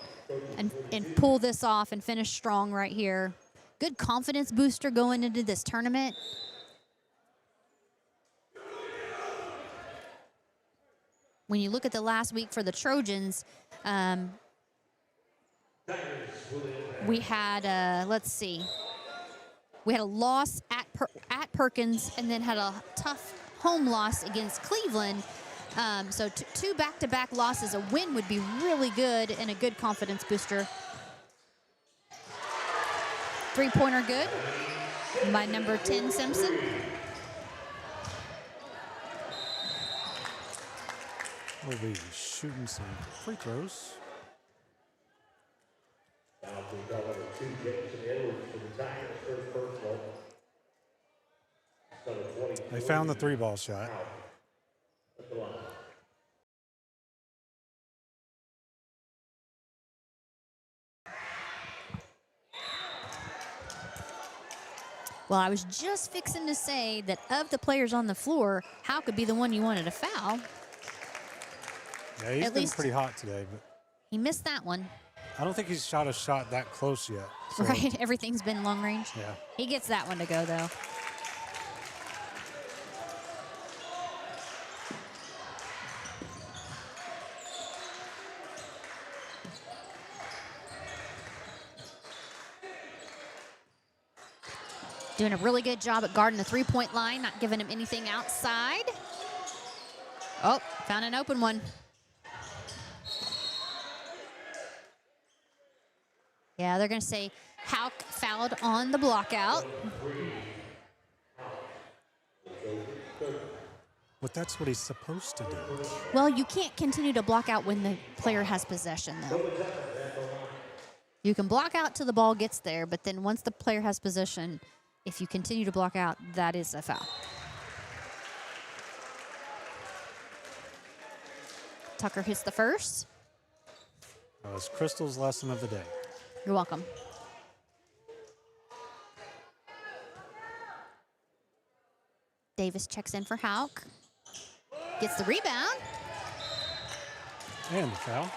and pull this off and finish strong right here. Good confidence booster going into this tournament. When you look at the last week for the Trojans, we had, let's see, we had a loss at Perkins and then had a tough home loss against Cleveland. So 2 back-to-back losses. A win would be really good and a good confidence booster. 3-pointer good by number 10, Simpson. We'll be shooting some free throws. They found the 3-ball shot. Well, I was just fixing to say that of the players on the floor, how could be the one you wanted to foul? Yeah, he's At been least- pretty hot today, but He missed that one. I don't think he's shot a shot that close yet. So, Right, everything's been long range. Yeah. He gets that one to go, though. Doing a really good job at guarding the three-point line, not giving him anything outside. Oh, found an open one. Yeah, they're going to say Hauk fouled on the block out. But that's what he's supposed to do. Well, you can't continue to block out when the player has possession, though. You can block out till the ball gets there, but then once the player has possession, if you continue to block out, that is a foul. Tucker hits the first. That was Crystal's lesson of the day. You're welcome. Davis checks in for Hauk. Gets the rebound. And the foul.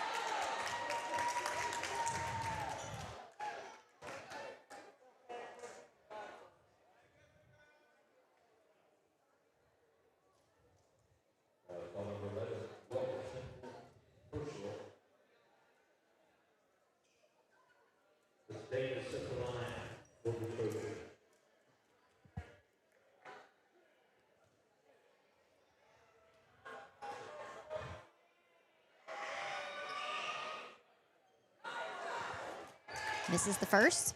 Misses the first.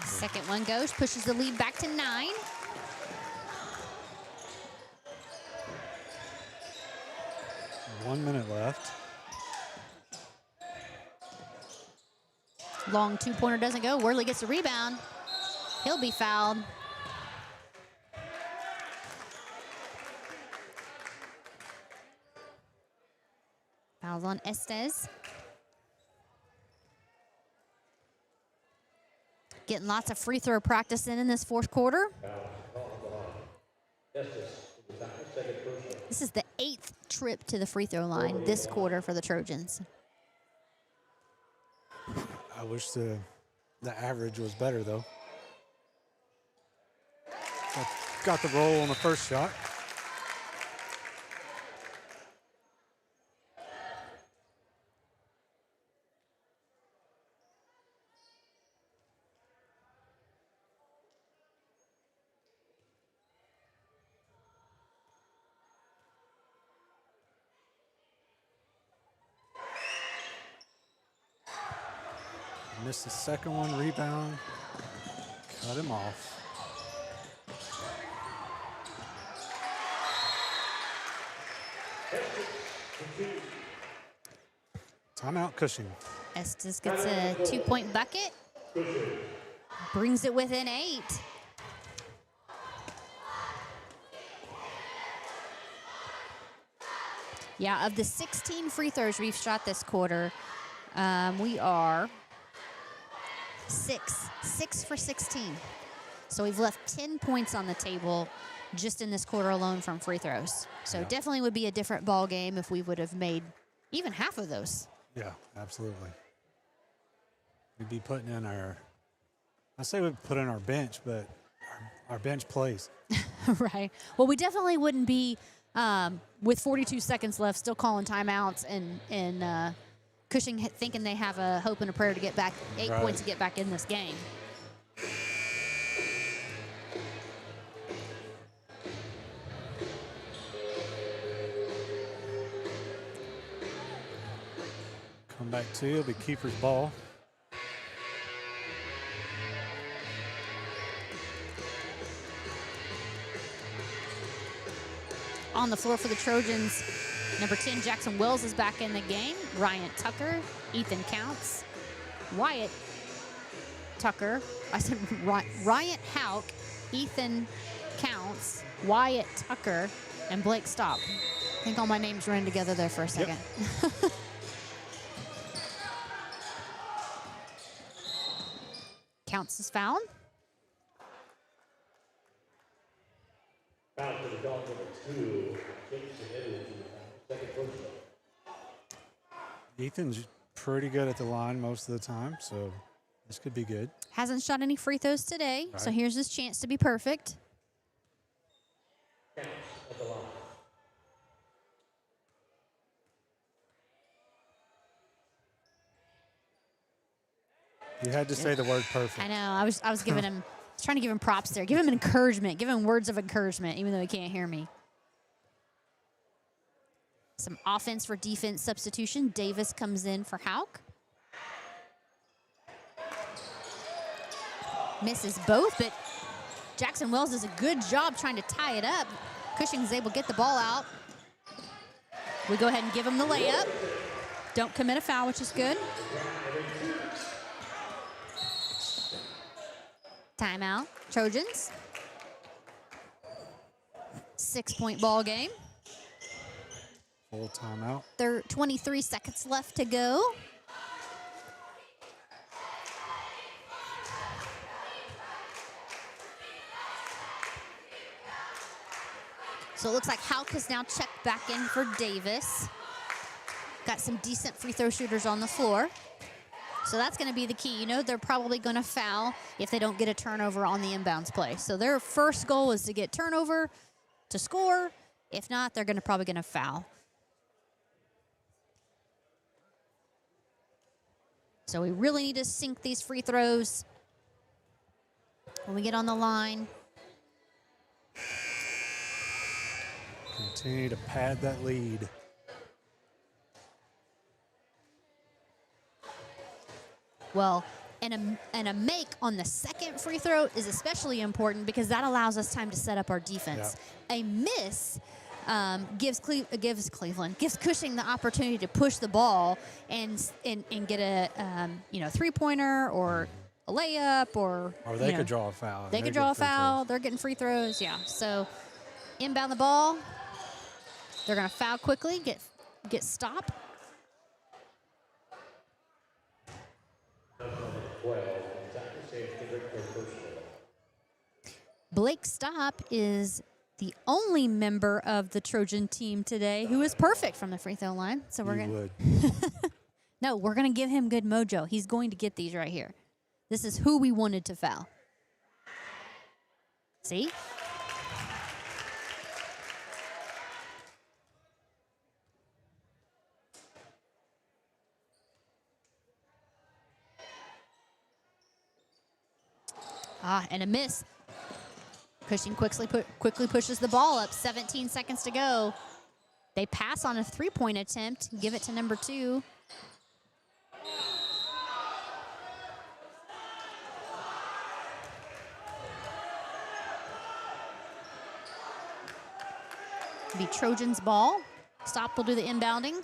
Second one goes, pushes the lead back to 9. One minute left. Long two-pointer doesn't go. Worley gets the rebound. He'll be fouled. Fouls on Estes. Getting lots of free throw practice in this fourth quarter. This is the 8th trip to the free throw line this quarter for the Trojans. I wish the average was better, though. Got the roll on the first shot. Missed the second one, rebound, cut him off. Timeout, Cushing. Estes gets a 2-point bucket. Brings it within 8. Yeah, of the 16 free throws we've shot this quarter, we are 6 for 16. So we've left 10 points on the table just in this quarter alone from free throws. So definitely would be a different ball game if we would have made even half of those. Yeah, absolutely. We'd be putting in I say we'd put in our bench, but our bench plays. Right. Well, we definitely wouldn't be, with 42 seconds left, still calling timeouts and Cushing thinking they have a hope and a prayer to get back 8 points to get back in this game. Come back to you, it'll be Kiefer's ball. On the floor for the Trojans, number 10, Jackson Wells is back in the game. Ryan Tucker, Ethan Counts, Wyatt Tucker. I said Ryan Hauk, Ethan Counts, Wyatt Tucker, and Blake Stopp. I think all my names ran together there for a second. Yep. Counts is fouled. Foul to the dog number 2. Second personal. Ethan's pretty good at the line most of the time, so this could be good. Hasn't shot any free throws today, so here's his chance to be perfect. Counts. You had to say the word perfect. I know. I was giving him, trying to give him props there. Give him encouragement. Give him words of encouragement, even though he can't hear me. Some offense for defense substitution. Davis comes in for Hauk. Misses both, but Jackson Wells does a good job trying to tie it up. Cushing's able to get the ball out. We go ahead and give him the layup. Don't commit a foul, which is good. Timeout, Trojans. 6-point ball game. Full timeout. 23 seconds left to go. So it looks like Hauk has now checked back in for Davis. Got some decent free throw shooters on the floor. So that's going to be the key. You know, they're probably going to foul if they don't get a turnover on the inbounds play. So their first goal is to get turnover to score. If not, they're probably going to foul. So we really need to sink these free throws when we get on the line. Continue to pad that lead. Well, and a make on the second free throw is especially important because that allows us time to set up our defense. Yeah. A miss gives Cushing the opportunity to push the ball and get a 3-pointer or a layup or they could draw a foul. They could draw a foul. They're getting free throws. Yeah. So inbound the ball. They're going to foul quickly. Get stopped. Blake Stopp is the only member of the Trojan team today who is perfect from the free throw line. So we're going No, we're going to give him good mojo. He's going to get these right here. This is who we wanted to foul. See? And a miss. Cushing quickly pushes the ball up. 17 seconds to go. They pass on a 3-point attempt. Give it to number 2. Be Trojans ball. Stopp will do the inbounding.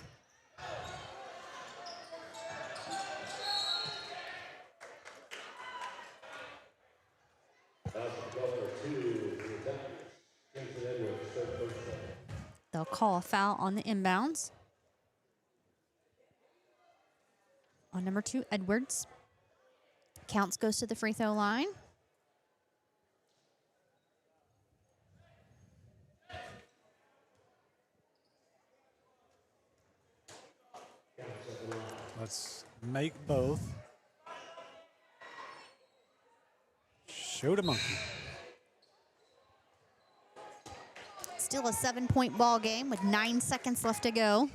They'll call a foul on the inbounds. On number 2, Edwards. Counts goes to the free throw line. Let's make both. Shoot a monkey. Still a 7-point ball game with 9 seconds left to go.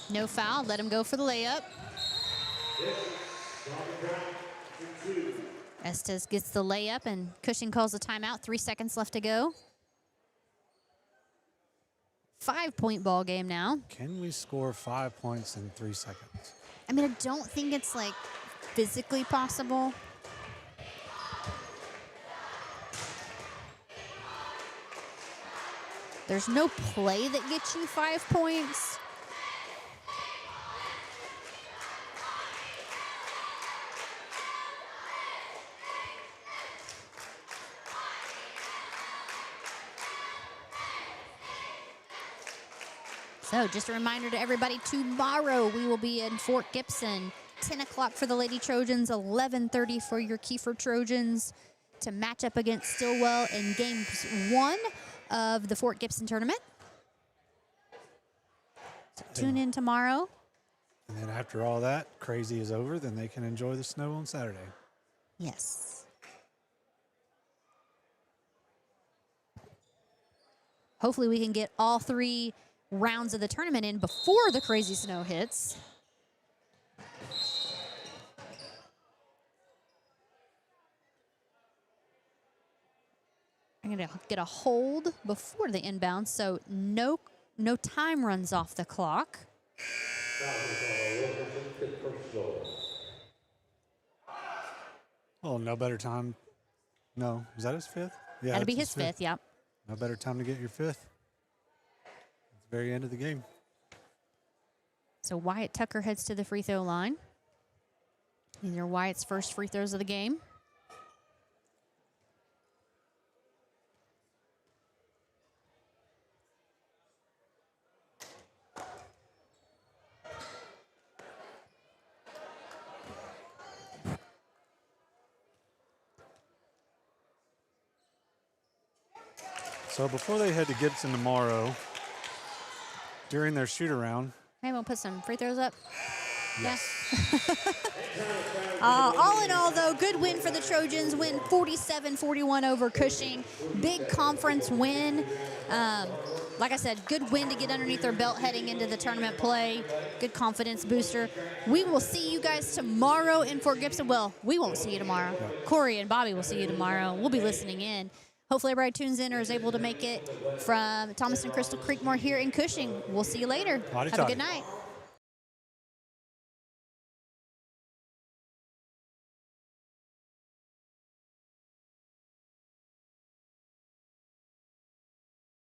No foul. Let him go for the layup. Estes gets the layup, and Cushing calls the timeout. 3 seconds left to go. 5-point ball game now. Can we score 5 points in 3 seconds? I mean, I don't think it's physically possible. There's no play that gets you 5 points. So just a reminder to everybody, tomorrow we will be in Fort Gibson, 10 o'clock for the Lady Trojans, 11:30 for your Kiefer Trojans to match up against Stillwell in games 1 of the Fort Gibson tournament. So tune in tomorrow. And then after all that crazy is over, then they can enjoy the snow on Saturday. Yes. hopefully we can get all 3 rounds of the tournament in before the crazy snow hits. I'm going to get a hold before the inbound, so no time runs off the clock. Oh, no better time. No, is that his 5th? Yeah, That'll be that's his 5th, yep. No better time to get your 5th. It's the very end of the game. So Wyatt Tucker heads to the free throw line. These are Wyatt's first free throws of the game. So before they head to Gibson tomorrow, during their shoot-around. Hey, we'll put some free throws up. Yes. All in all, though, good win for the Trojans. Win 47-41 over Cushing. Big conference win. Like I said, good win to get underneath their belt heading into the tournament play. Good confidence booster. We will see you guys tomorrow in Fort Gibson. Well, we won't see you tomorrow. Corey and Bobby will see you tomorrow. We'll be listening in. Hopefully everybody tunes in or is able to make it from Thomas and Crystal Creekmore here in Cushing. We'll see you later. Have a good night.